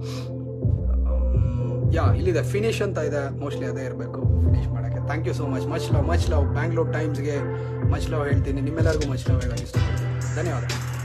ಇಲ್ಲಿದೆ ಫಿನಿಶ್ ಅಂತ ಇದೆ, ಮೋಸ್ಟ್ಲಿ ಅದೇ ಇರಬೇಕು ಫಿನಿಶ್ ಮಾಡೋಕ್ಕೆ. Thank you so much. Much love Bangalore ಟೈಮ್ಸ್ಗೆ ಮಚ್ ಲವ್ ಹೇಳ್ತೀನಿ. ನಿಮ್ಮೆಲ್ಲರಿಗೂ ಮಚ್ ಲವ್ ಹೇಳೋಕ್ಕೆ ಇಷ್ಟಪಡ್ತೀನಿ. ಧನ್ಯವಾದ.